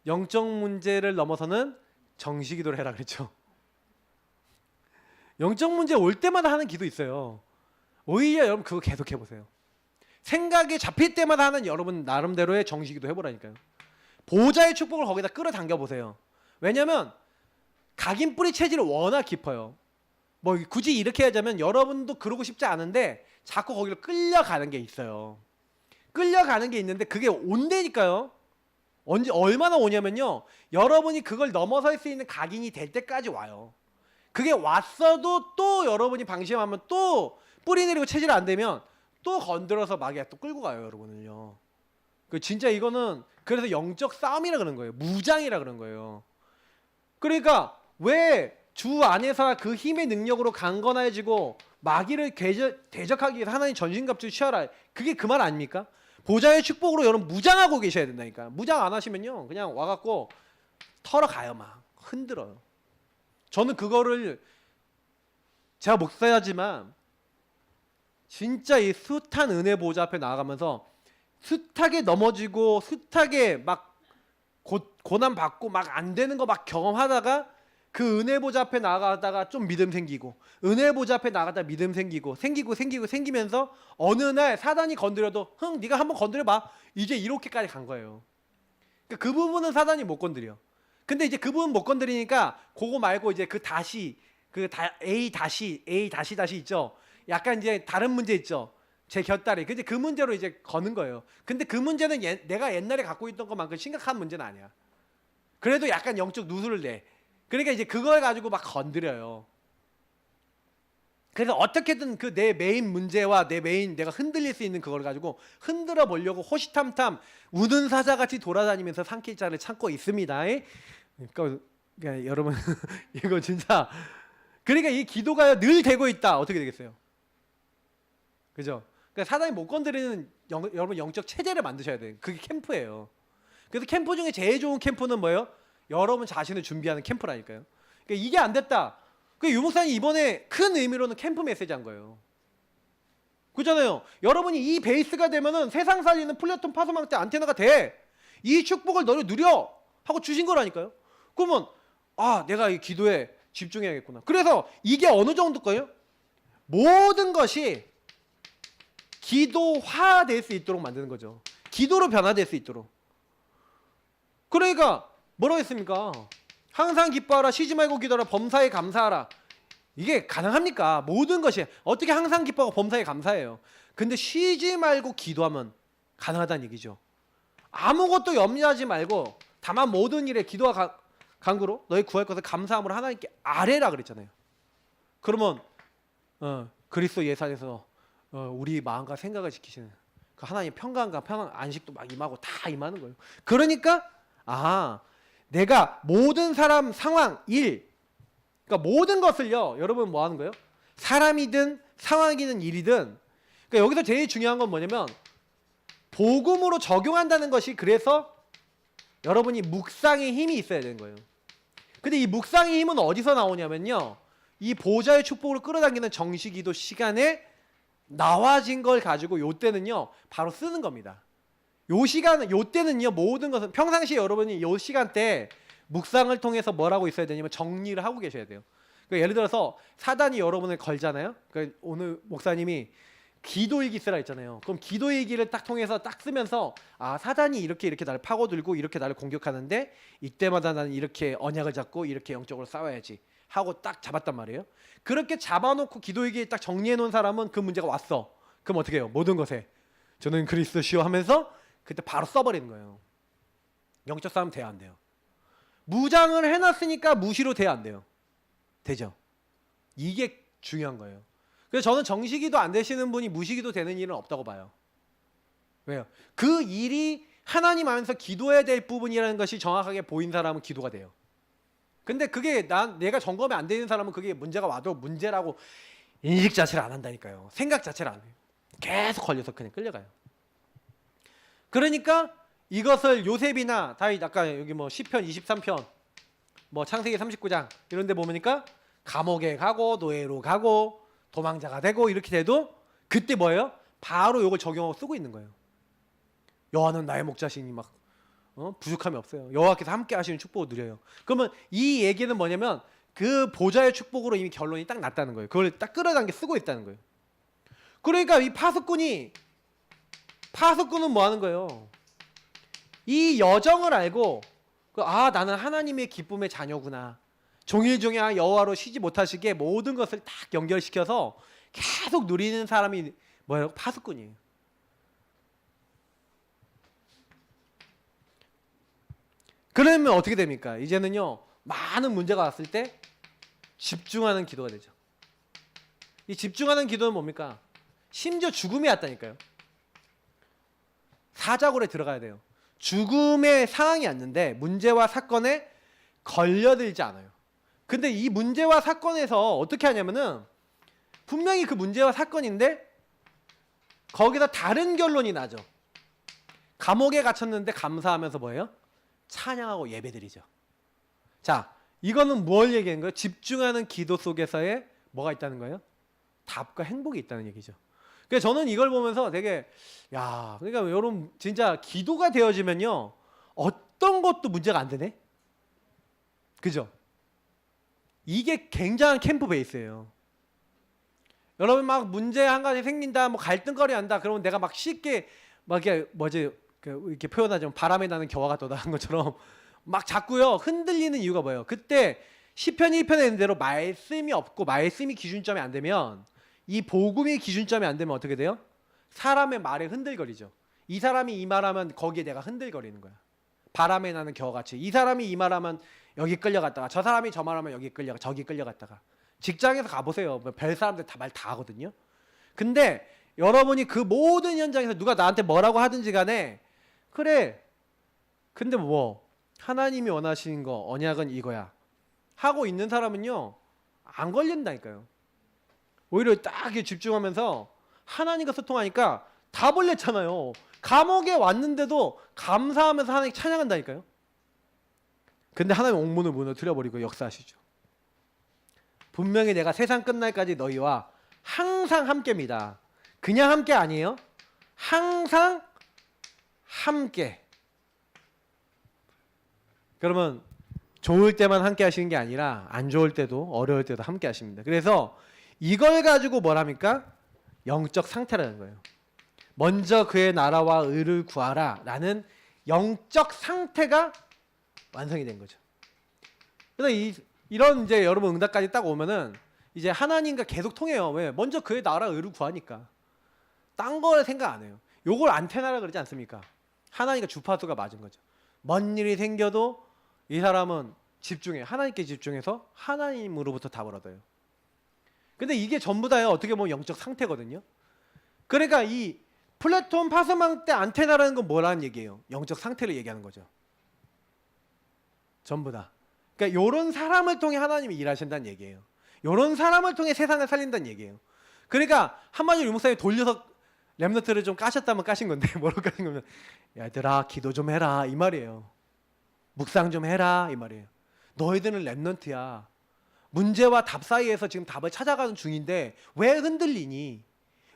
영적 문제를 넘어서는 정시기도를 해라 그랬죠. 영적 문제 올 때마다 하는 기도 있어요. 오히려 여러분 그거 계속 해보세요. 생각이 잡힐 때마다 하는 여러분 나름대로의 정시기도 해보라니까요. 보좌의 축복을 거기다 끌어당겨 보세요. 왜냐면 각인뿌리 체질이 워낙 깊어요. 뭐 굳이 이렇게 하자면 여러분도 그러고 싶지 않은데 자꾸 거기로 끌려가는 게 있어요. 끌려가는 게 있는데 그게 온다니까요. 언제 얼마나 오냐면요. 여러분이 그걸 넘어설 수 있는 각인이 될 때까지 와요. 그게 왔어도 또 여러분이 방심하면 또 뿌리 내리고 체질 안 되면 또 건드려서 마귀가 또 끌고 가요, 여러분을요. 그 진짜 이거는 그래서 영적 싸움이라 그런 거예요. 무장이라 그런 거예요. 그러니까 왜 주 안에서 그 힘의 능력으로 강건해지고 마귀를 대적하기 위해서 하나님 전신갑주를 취하라. 그게 그 말 아닙니까? 보좌의 축복으로 여러분 무장하고 계셔야 된다니까. 무장 안 하시면요 그냥 와갖고 털어가요. 막 흔들어요. 저는 그거를 제가 목사야지만 진짜 이 숱한 은혜 보좌 앞에 나아가면서 숱하게 넘어지고 숱하게 막 고난 받고 막 안 되는 거 막 경험하다가 그 은혜 보좌 앞에 나가다가 좀 믿음 생기고 은혜 보좌 앞에 나가다 믿음 생기면서 어느 날 사단이 건드려도 네가 한번 건드려봐 이제 이렇게까지 간 거예요. 그러니까 그 부분은 사단이 못 건드려. 근데 이제 그 부분 못 건드리니까 그거 말고 이제 A 다시 있죠. 약간 이제 다른 문제 있죠. 제 곁다리. 근데 그 문제로 이제 거는 거예요. 근데 그 문제는 내가 옛날에 갖고 있던 것만큼 심각한 문제는 아니야. 그래도 약간 영적 누수를 내. 그러니까 이제 그걸 가지고 막 건드려요. 그래서 어떻게든 그 내 메인 문제와 내가 흔들릴 수 있는 그걸 가지고 흔들어 보려고 호시탐탐 우는 사자같이 돌아다니면서 산길자를 찾고 있습니다. 그러니까 여러분 이거 진짜 그러니까 이 기도가 늘 되고 있다. 어떻게 되겠어요? 그죠? 그러니까 사단이 못 건드리는 여러분 영적 체제를 만드셔야 돼요. 그게 캠프예요. 그래서 캠프 중에 제일 좋은 캠프는 뭐예요? 여러분 자신을 준비하는 캠프라니까요. 그러니까 이게 안 됐다. 그 유목사님 이번에 큰 의미로는 캠프 메시지 한 거예요. 그렇잖아요. 여러분이 이 베이스가 되면은 세상 살리는 플랫폼 파소망대 안테나가 돼. 이 축복을 너를 누려 하고 주신 거라니까요. 그러면 내가 이 기도에 집중해야겠구나. 그래서 이게 어느 정도일까요? 모든 것이 기도화될 수 있도록 만드는 거죠. 기도로 변화될 수 있도록. 그러니까 뭐라고 했습니까? 항상 기뻐하라, 쉬지 말고 기도하라, 범사에 감사하라. 이게 가능합니까? 모든 것이 어떻게 항상 기뻐하고 범사에 감사해요. 근데 쉬지 말고 기도하면 가능하다는 얘기죠. 아무것도 염려하지 말고 다만 모든 일에 기도와 간구로 너희 구할 것을 감사함으로 하나님께 아뢰라 그랬잖아요. 그러면 그리스도 예산에서 우리 마음과 생각을 지키시는 그 하나님의 평강과 평안, 안식도 막 임하고 다 임하는 거예요. 그러니까 내가 모든 사람, 상황, 일, 그러니까 모든 것을요, 여러분 뭐 하는 거예요? 사람이든 상황이든 일이든, 그러니까 여기서 제일 중요한 건 뭐냐면 복음으로 적용한다는 것이, 그래서 여러분이 묵상의 힘이 있어야 되는 거예요. 근데 이 묵상의 힘은 어디서 나오냐면요, 이 보좌의 축복을 끌어당기는 정시기도 시간에 나와진 걸 가지고 요때는요 바로 쓰는 겁니다. 요때는요 모든 것은 평상시에 여러분이 요 시간대 묵상을 통해서 뭐라고 있어야 되냐면 정리를 하고 계셔야 돼요. 그러니까 예를 들어서 사단이 여러분을 걸잖아요. 그러니까 오늘 목사님이 기도일기 쓰라 했잖아요. 그럼 기도일기를 딱 통해서 딱 쓰면서 사단이 이렇게 나를 파고들고 이렇게 나를 공격하는데 이때마다 나는 이렇게 언약을 잡고 이렇게 영적으로 싸워야지 하고 딱 잡았단 말이에요. 그렇게 잡아놓고 기도일기에 딱 정리해놓은 사람은 그 문제가 왔어. 그럼 어떻게 해요? 모든 것에 저는 그리스도시요 하면서 그때 바로 써버리는 거예요. 영적 싸움 돼야 안 돼요? 무장을 해놨으니까 무시로 돼야 안 돼요? 되죠? 이게 중요한 거예요. 그래서 저는 정시기도 안 되시는 분이 무시기도 되는 일은 없다고 봐요. 왜요? 그 일이 하나님 안에서 기도해야 될 부분이라는 것이 정확하게 보인 사람은 기도가 돼요. 근데 그게 내가 점검이 안 되는 사람은 그게 문제가 와도 문제라고 인식 자체를 안 한다니까요. 생각 자체를 안 해요. 계속 걸려서 그냥 끌려가요. 그러니까 이것을 요셉이나 다윗, 아까 여기 뭐 시편 23편, 뭐 창세기 39장 이런 데 보니까 감옥에 가고 노예로 가고 도망자가 되고 이렇게 돼도 그때 뭐예요? 바로 이걸 적용하고 쓰고 있는 거예요. 여호와는 나의 목자시니 막 부족함이 없어요. 여호와께서 함께 하시는 축복을 누려요. 그러면 이 얘기는 뭐냐면 그 보좌의 축복으로 이미 결론이 딱 났다는 거예요. 그걸 딱 끌어당겨 쓰고 있다는 거예요. 그러니까 이 파수꾼은 뭐 하는 거예요? 이 여정을 알고 아 나는 하나님의 기쁨의 자녀구나. 종일종일 여호와로 쉬지 못하시게 모든 것을 딱 연결시켜서 계속 누리는 사람이 뭐예요? 파수꾼이에요. 그러면 어떻게 됩니까? 이제는요 많은 문제가 왔을 때 집중하는 기도가 되죠. 이 집중하는 기도는 뭡니까? 심지어 죽음이 왔다니까요. 사자굴에 들어가야 돼요. 죽음의 상황이 왔는데 문제와 사건에 걸려들지 않아요. 근데 이 문제와 사건에서 어떻게 하냐면은 분명히 그 문제와 사건인데 거기서 다른 결론이 나죠. 감옥에 갇혔는데 감사하면서 뭐예요? 찬양하고 예배드리죠. 자, 이거는 뭘 얘기하는 거예요? 집중하는 기도 속에서의 뭐가 있다는 거예요? 답과 행복이 있다는 얘기죠. 그래서 저는 이걸 보면서 되게 야, 그러니까 여러분 진짜 기도가 되어지면요 어떤 것도 문제가 안 되네. 그죠? 이게 굉장한 캠프 베이스예요. 여러분 막 문제 한 가지 생긴다, 뭐 갈등거리 한다, 그러면 내가 막 쉽게 막 이게 뭐지 이렇게 표현하자면 바람에 나는 겨와가 떠다는 것처럼 막 자꾸요 흔들리는 이유가 뭐예요? 그때 시편 1편에 있는 대로 말씀이 없고 말씀이 기준점이 안 되면 이 복음이 기준점이 안 되면 어떻게 돼요? 사람의 말에 흔들거리죠. 이 사람이 이 말하면 거기에 내가 흔들거리는 거야. 바람에 나는 겨와같이 이 사람이 이 말하면 여기 끌려갔다가 저 사람이 저 말하면 여기 저기 끌려갔다가 직장에서 가보세요. 별 사람들 다 말 다 하거든요. 근데 여러분이 그 모든 현장에서 누가 나한테 뭐라고 하든지 간에 그래 근데 뭐 하나님이 원하시는 거 언약은 이거야 하고 있는 사람은요 안 걸린다니까요. 오히려 딱 이렇게 집중하면서 하나님과 소통하니까 다 벌렸잖아요. 감옥에 왔는데도 감사하면서 하나님 찬양한다니까요. 근데 하나님 옥문을 무너뜨려버리고 역사하시죠. 분명히 내가 세상 끝날까지 너희와 항상 함께입니다. 그냥 함께 아니에요. 항상 함께. 그러면 좋을 때만 함께 하시는 게 아니라 안 좋을 때도 어려울 때도 함께 하십니다. 그래서 이걸 가지고 뭐랍니까? 영적 상태라는 거예요. 먼저 그의 나라와 의를 구하라 라는 영적 상태가 완성이 된 거죠. 그래서 이런 이제 여러분 응답까지 딱 오면은 이제 하나님과 계속 통해요. 왜? 먼저 그의 나라 의를 구하니까. 딴 걸 생각 안 해요. 요걸 안테나라 그러지 않습니까? 하나님과 주파수가 맞은 거죠. 먼 일이 생겨도 이 사람은 집중해. 하나님께 집중해서 하나님으로부터 답을 얻어요. 근데 이게 전부 다요. 어떻게 보면 영적 상태거든요. 그러니까 이 플랫폼 파수망 때 안테나라는 건 뭐라는 얘기예요? 영적 상태를 얘기하는 거죠. 전부 다. 그러니까 요런 사람을 통해 하나님이 일하신다는 얘기예요. 요런 사람을 통해 세상을 살린다는 얘기예요. 그러니까 한마디로 유목사님이 돌려서 랩너트를 좀 까셨다면 까신 건데 뭐라고 까신 거면 얘들아 기도 좀 해라 이 말이에요. 묵상 좀 해라 이 말이에요. 너희들은 랩넌트야. 문제와 답 사이에서 지금 답을 찾아가는 중인데 왜 흔들리니?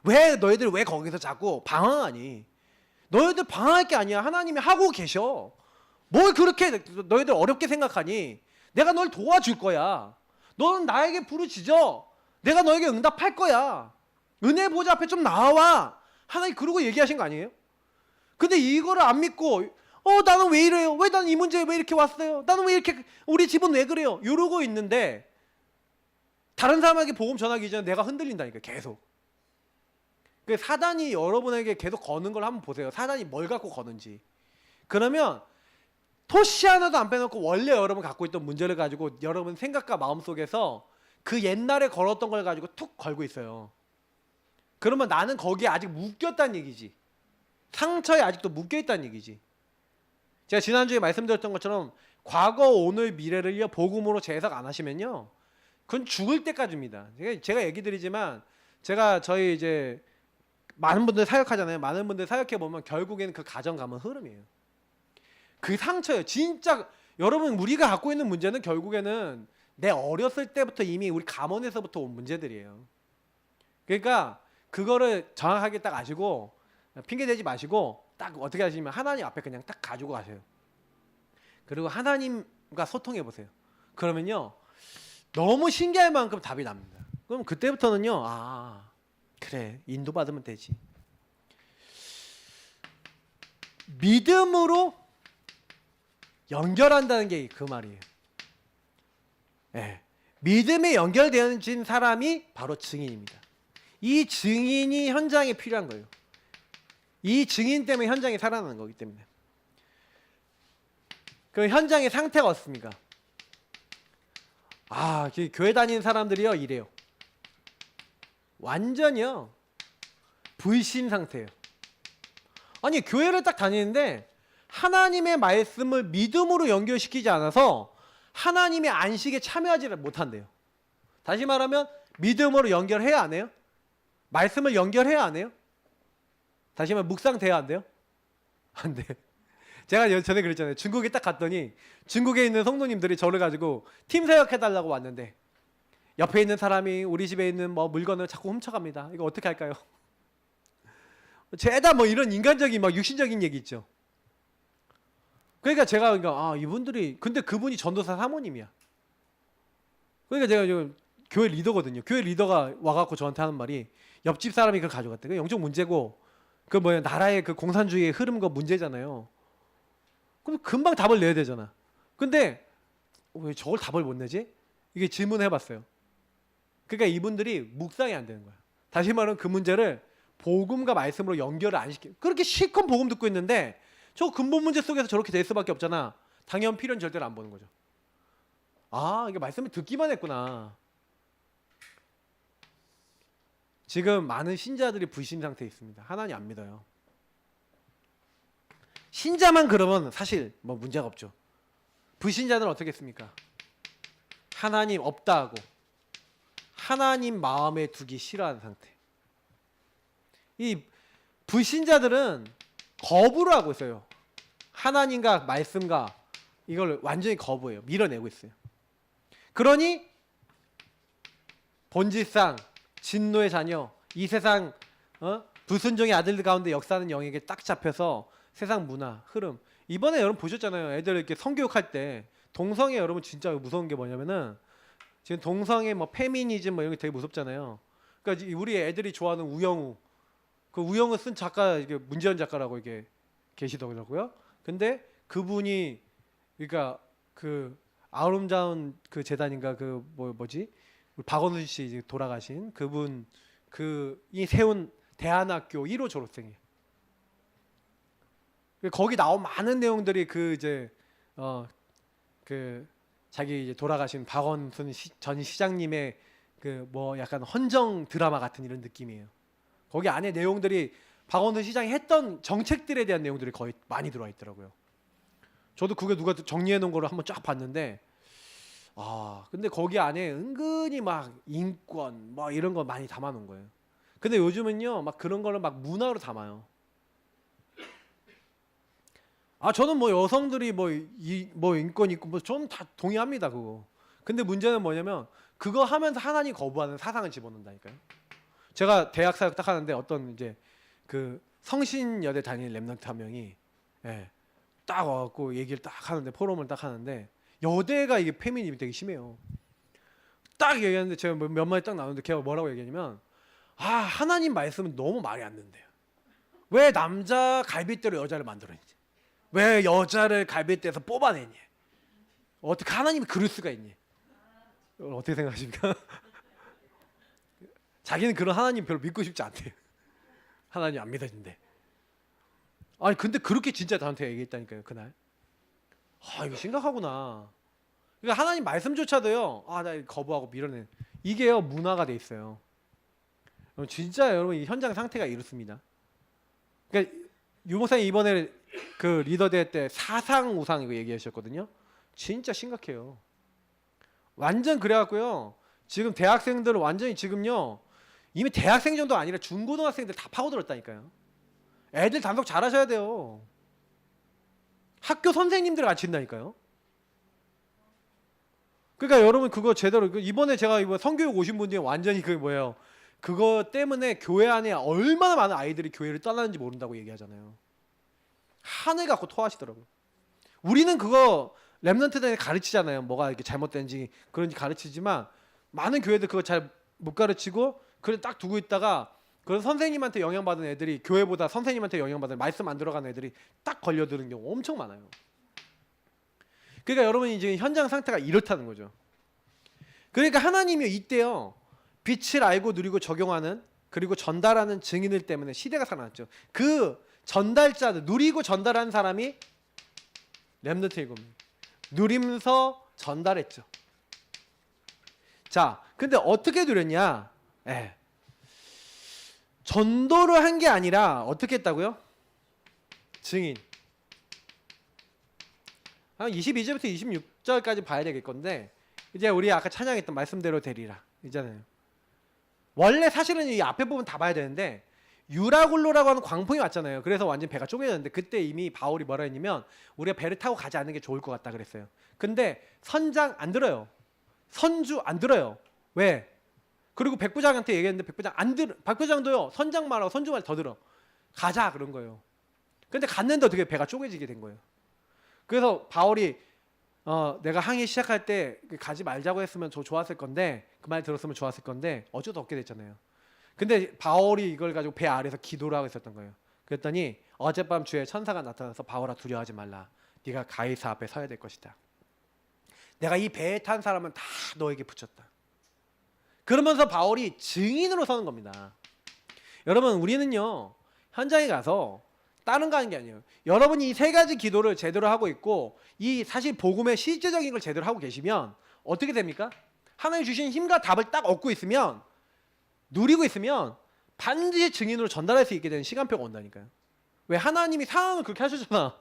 왜 너희들 왜 거기서 자꾸 방황하니? 너희들 방황할 게 아니야. 하나님이 하고 계셔. 뭘 그렇게 너희들 어렵게 생각하니? 내가 널 도와줄 거야. 너는 나에게 부르짖어. 내가 너에게 응답할 거야. 은혜 보좌 앞에 좀 나와. 하나님 그러고 얘기하신 거 아니에요? 근데 이거를 안 믿고 나는 왜 이래요? 왜 나는 이 문제에 왜 이렇게 왔어요? 나는 왜 이렇게 우리 집은 왜 그래요? 이러고 있는데 다른 사람에게 복음 전하기 전에 내가 흔들린다니까 계속. 그 사단이 여러분에게 계속 거는 걸 한번 보세요. 사단이 뭘 갖고 거는지. 그러면 토시 하나도 안 빼놓고 원래 여러분 갖고 있던 문제를 가지고 여러분 생각과 마음 속에서 그 옛날에 걸었던 걸 가지고 툭 걸고 있어요. 그러면 나는 거기에 아직 묶였다는 얘기지. 상처에 아직도 묶여있다는 얘기지. 제가 지난주에 말씀드렸던 것처럼 과거, 오늘, 미래를요 복음으로 재해석 안 하시면요 그건 죽을 때까지입니다. 제가 얘기 드리지만 제가 저희 이제 많은 분들 사역하잖아요. 많은 분들 사역해 보면 결국에는 그 가정 가면 흐름이에요. 그 상처예요. 진짜 여러분 우리가 갖고 있는 문제는 결국에는 내 어렸을 때부터 이미 우리 가문에서부터 온 문제들이에요. 그러니까 그거를 정확하게 딱 아시고 핑계 대지 마시고 딱 어떻게 하시면 하나님 앞에 그냥 딱 가지고 가세요. 그리고 하나님과 소통해 보세요. 그러면요 너무 신기할 만큼 답이 납니다. 그럼 그때부터는요 그래 인도받으면 되지. 믿음으로 연결한다는 게 그 말이에요. 예. 믿음에 연결되어진 사람이 바로 증인입니다. 이 증인이 현장에 필요한 거예요. 이 증인 때문에 현장이 살아나는 거기 때문에. 그 현장의 상태가 어떻습니까? 교회 다니는 사람들이요 이래요. 완전히요 불신 상태예요. 아니 교회를 딱 다니는데 하나님의 말씀을 믿음으로 연결시키지 않아서 하나님의 안식에 참여하지를 못한대요. 다시 말하면 믿음으로 연결해야 안 해요? 말씀을 연결해야 안 해요? 다시 말하면 묵상돼야 안 돼요? 안 돼. 제가 전에 그랬잖아요. 중국에 딱 갔더니 중국에 있는 성도님들이 저를 가지고 팀 사역해달라고 왔는데 옆에 있는 사람이 우리 집에 있는 뭐 물건을 자꾸 훔쳐갑니다. 이거 어떻게 할까요? 죄다 뭐 이런 인간적인 막 육신적인 얘기 있죠. 그러니까 제가 이분들이 근데 그분이 전도사 사모님이야. 그러니까 제가 지금 교회 리더거든요. 교회 리더가 와갖고 저한테 하는 말이 옆집 사람이 그걸 가져갔대. 그 영적 문제고 그 나라의 그 공산주의의 흐름과 문제잖아요. 그럼 금방 답을 내야 되잖아. 근데 왜 저걸 답을 못 내지? 이게 질문해봤어요. 그러니까 이분들이 묵상이 안 되는 거야. 다시 말하면 그 문제를 복음과 말씀으로 연결을 안 시켜. 그렇게 실컷 복음 듣고 있는데 저 근본 문제 속에서 저렇게 될 수밖에 없잖아. 당연 필요는 절대로 안 보는 거죠. 이게 말씀을 듣기만 했구나. 지금 많은 신자들이 불신 상태에 있습니다. 하나님 안 믿어요. 신자만 그러면 사실 뭐 문제가 없죠. 불신자들은 어떻게 했습니까? 하나님 없다 하고 하나님 마음에 두기 싫어하는 상태. 이 불신자들은 거부를 하고 있어요. 하나님과 말씀과 이걸 완전히 거부해요. 밀어내고 있어요. 그러니 본질상 진노의 자녀, 이 세상 불순종의 아들들 가운데 역사하는 영에게 딱 잡혀서 세상 문화, 흐름. 이번에 여러분 보셨잖아요. 애들 이렇게 성교육할 때 동성애 여러분 진짜 무서운 게 뭐냐면은 지금 동성애 뭐 페미니즘 뭐 이런 게 되게 무섭잖아요. 그러니까 우리 애들이 좋아하는 우영우, 그 우영우 쓴 작가 이게 문재현 작가라고 이게 계시더라고요. 근데 그분이 그러니까 그 아름다운 그 재단인가 그 뭐지 박원순 씨 이제 돌아가신 그분 그이 세운 대안학교 1호 졸업생이에요. 거기 나온 많은 내용들이 그 이제 그 자기 이제 돌아가신 박원순 전 시장님의 그 뭐 약간 헌정 드라마 같은 이런 느낌이에요. 거기 안에 내용들이 박원순 시장이 했던 정책들에 대한 내용들이 거의 많이 들어와 있더라고요. 저도 그게 누가 정리해 놓은 거를 한번 쫙 봤는데 근데 거기 안에 은근히 막 인권 뭐 이런 거 많이 담아 놓은 거예요. 근데 요즘은요 막 그런 거를 막 문화로 담아요. 저는 뭐 여성들이 뭐 인권 있고 뭐 저는 다 동의합니다 그거. 근데 문제는 뭐냐면 그거 하면서 하나님 거부하는 사상을 집어넣는다니까요. 제가 대학 사역 딱 하는데 어떤 이제 그 성신여대 다니는 랩런트 한 명이 딱 와갖고 얘기를 딱 하는데 포럼을 딱 하는데 여대가 이게 페미니즘이 되게 심해요. 딱 얘기하는데 제가 몇 마디 딱 나오는데 걔가 뭐라고 얘기하냐면 하나님 말씀은 너무 말이 안 된대요. 왜 남자 갈빗대로 여자를 만들었지? 왜 여자를 갈빗대에서 뽑아내니? 어떻게 하나님이 그럴 수가 있니? 어떻게 생각하십니까? 자기는 그런 하나님 별로 믿고 싶지 않대요. 하나님 안 믿어진대. 아니 근데 그렇게 진짜 저한테 얘기했다니까요 그날. 이거 심각하구나. 그러니까 하나님 말씀조차도요. 나 거부하고 밀어내. 이게요 문화가 돼 있어요. 진짜 여러분 이 현장 상태가 이렇습니다. 그러니까 유 목사님 이번에 그 리더 대회 때 사상 우상 이거 얘기하셨거든요. 진짜 심각해요. 완전 그래갖고요. 지금 대학생들은 완전히 지금요. 이미 대학생 정도 아니라 중고등학생들 다 파고들었다니까요. 애들 단속 잘하셔야 돼요. 학교 선생님들 가르친다니까요. 그러니까 여러분 그거 제대로 이번에 제가 이번 성교육 오신 분 중에 완전히 그 뭐예요. 그거 때문에 교회 안에 얼마나 많은 아이들이 교회를 떠나는지 모른다고 얘기하잖아요. 한을 갖고 토하시더라고요. 우리는 그거 렘넌트들에 가르치잖아요. 뭐가 이렇게 잘못된지 그런지 가르치지만 많은 교회들 그거 잘 못 가르치고 그래 딱 두고 있다가 그런 선생님한테 영향받은 애들이 교회보다 선생님한테 영향받은 말씀 안 들어가는 애들이 딱 걸려드는 경우 엄청 많아요. 그러니까 여러분이 지금 현장 상태가 이렇다는 거죠. 그러니까 하나님이 이때요 빛을 알고 누리고 적용하는 그리고 전달하는 증인들 때문에 시대가 살아났죠. 그 전달자들 누리고 전달한 사람이 렘넌트 일곱명 누리면서 전달했죠. 자, 근데 어떻게 누렸냐? 전도를 한 게 아니라 어떻게 했다고요? 증인. 22절부터 26절까지 봐야 되겠건데 이제 우리 아까 찬양했던 말씀대로 되리라 있잖아요. 원래 사실은 이 앞에 부분 다 봐야 되는데 유라굴로라고 하는 광풍이 왔잖아요. 그래서 완전 배가 쪼개졌는데 그때 이미 바울이 뭐라 했냐면 우리가 배를 타고 가지 않는 게 좋을 것 같다 그랬어요. 근데 선장 안 들어요. 선주 안 들어요. 왜? 그리고 백부장한테 얘기했는데 백부장도요 선장 말하고 선주 말 더 들어. 가자 그런 거예요. 근데 갔는데 어떻게 배가 쪼개지게 된 거예요. 그래서 바울이 내가 항해 시작할 때 가지 말자고 했으면 좋았을 건데 그 말 들었으면 좋았을 건데 어쩔 수 없게 됐잖아요. 근데 바울이 이걸 가지고 배 아래에서 기도를 하고 있었던 거예요. 그랬더니 어젯밤 주에 천사가 나타나서 바울아 두려워하지 말라. 네가 가이사 앞에 서야 될 것이다. 내가 이 배에 탄 사람은 다 너에게 붙였다. 그러면서 바울이 증인으로 서는 겁니다. 여러분 우리는요 현장에 가서 다른 거 하는 게 아니에요. 여러분이 이 세 가지 기도를 제대로 하고 있고 이 사실 복음의 실제적인 걸 제대로 하고 계시면 어떻게 됩니까? 하나님 주신 힘과 답을 딱 얻고 있으면 누리고 있으면 반드시 증인으로 전달할 수 있게 되는 시간표가 온다니까요. 왜? 하나님이 상황을 그렇게 하셨잖아.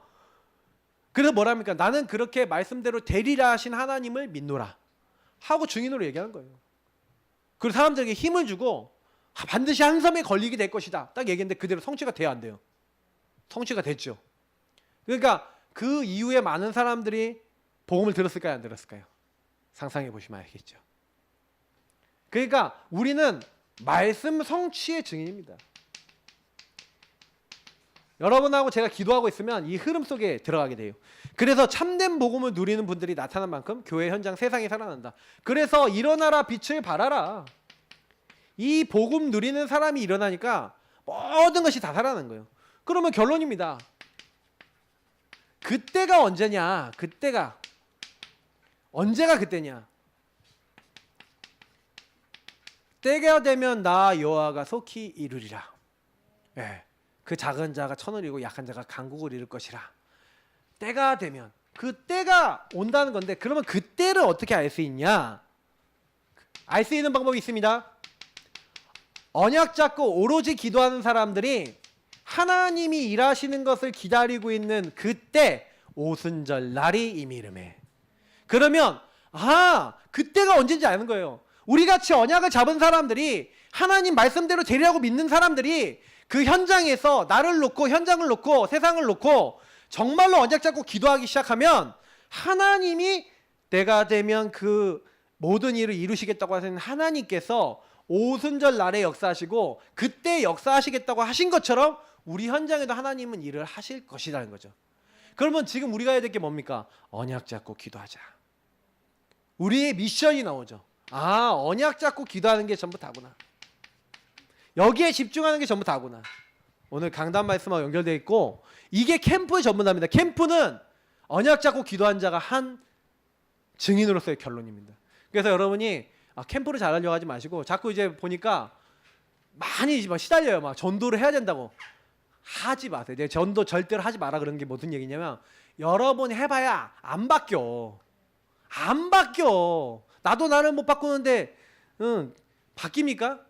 그래서 뭐랍니까? 나는 그렇게 말씀대로 되리라 하신 하나님을 믿노라 하고 증인으로 얘기하는 거예요. 그리고 사람들에게 힘을 주고 반드시 한 섬에 걸리게 될 것이다 딱 얘기했는데 그대로 성취가 돼야 안 돼요. 성취가 됐죠. 그러니까 그 이후에 많은 사람들이 복음을 들었을까요? 안 들었을까요? 상상해 보시면 알겠죠. 그러니까 우리는 말씀 성취의 증인입니다. 여러분하고 제가 기도하고 있으면 이 흐름 속에 들어가게 돼요. 그래서 참된 복음을 누리는 분들이 나타난 만큼 교회 현장 세상이 살아난다. 그래서 일어나라 빛을 발하라. 이 복음 누리는 사람이 일어나니까 모든 것이 다 살아나는 거예요. 그러면 결론입니다. 그때가 언제냐? 언제가 그때냐? 때가 되면 나 여호와가 속히 이루리라. 그 작은 자가 천을 이루고 약한 자가 강국을 이룰 것이라. 때가 되면 그 때가 온다는 건데 그러면 그때를 어떻게 알 수 있냐? 알 수 있는 방법이 있습니다. 언약 잡고 오로지 기도하는 사람들이 하나님이 일하시는 것을 기다리고 있는 그때 오순절 날이 이미름에. 그러면 그때가 언제인지 아는 거예요. 우리같이 언약을 잡은 사람들이 하나님 말씀대로 되리라고 믿는 사람들이 그 현장에서 나를 놓고 현장을 놓고 세상을 놓고 정말로 언약 잡고 기도하기 시작하면 하나님이 때가 되면 그 모든 일을 이루시겠다고 하시는 하나님께서 오순절 날에 역사하시고 그때 역사하시겠다고 하신 것처럼 우리 현장에도 하나님은 일을 하실 것이라는 거죠. 그러면 지금 우리가 해야 될 게 뭡니까? 언약 잡고 기도하자. 우리의 미션이 나오죠. 언약 잡고 기도하는 게 전부 다구나. 여기에 집중하는 게 전부 다구나. 오늘 강단 말씀하고 연결되어 있고 이게 캠프의 전문답니다. 캠프는 언약 잡고 기도한 자가 한 증인으로서의 결론입니다. 그래서 여러분이 캠프를 잘하려고 하지 마시고 자꾸 이제 보니까 많이 막 시달려요. 막 전도를 해야 된다고. 하지 마세요. 내가 전도 절대로 하지 마라 그런 게 무슨 얘기냐면 여러분 해봐야 안 바뀌어. 안 바뀌어. 나도 나를 못 바꾸는데 바뀝니까?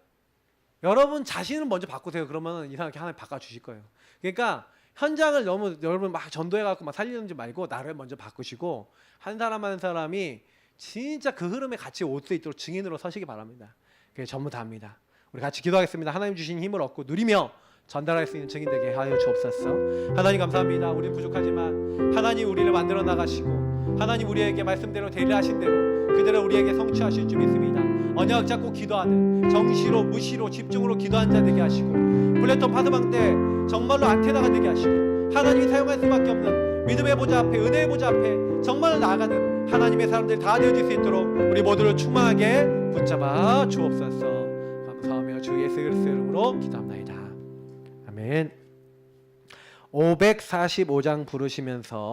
여러분 자신을 먼저 바꾸세요. 그러면 이상하게 하나님 바꿔주실 거예요. 그러니까 현장을 너무 여러분 막 전도해갖고 막 살리는지 말고 나를 먼저 바꾸시고 한 사람 한 사람이 진짜 그 흐름에 같이 올 수 있도록 증인으로 서시기 바랍니다. 그게 전부 다입니다. 우리 같이 기도하겠습니다. 하나님 주신 힘을 얻고 누리며 전달할 수 있는 증인 되게 하여 주옵소서. 하나님 감사합니다. 우리는 부족하지만 하나님 우리를 만들어 나가시고 하나님 우리에게 말씀대로 되리라 하신 대로 그대로 우리에게 성취하실 줄 믿습니다. 언약 잡고 기도하는 정시로 무시로 집중으로 기도한 자 되게 하시고 플랫폼 파드방 때 정말로 안테나가 되게 하시고 하나님이 사용할 수밖에 없는 믿음의 보좌 앞에 은혜의 보좌 앞에 정말로 나아가는 하나님의 사람들 다 되어질 수 있도록 우리 모두를 충만하게 붙잡아 주옵소서. 감사하며 주 예수 그리스도의 이름으로 기도합나이다. 아멘. 545장 부르시면서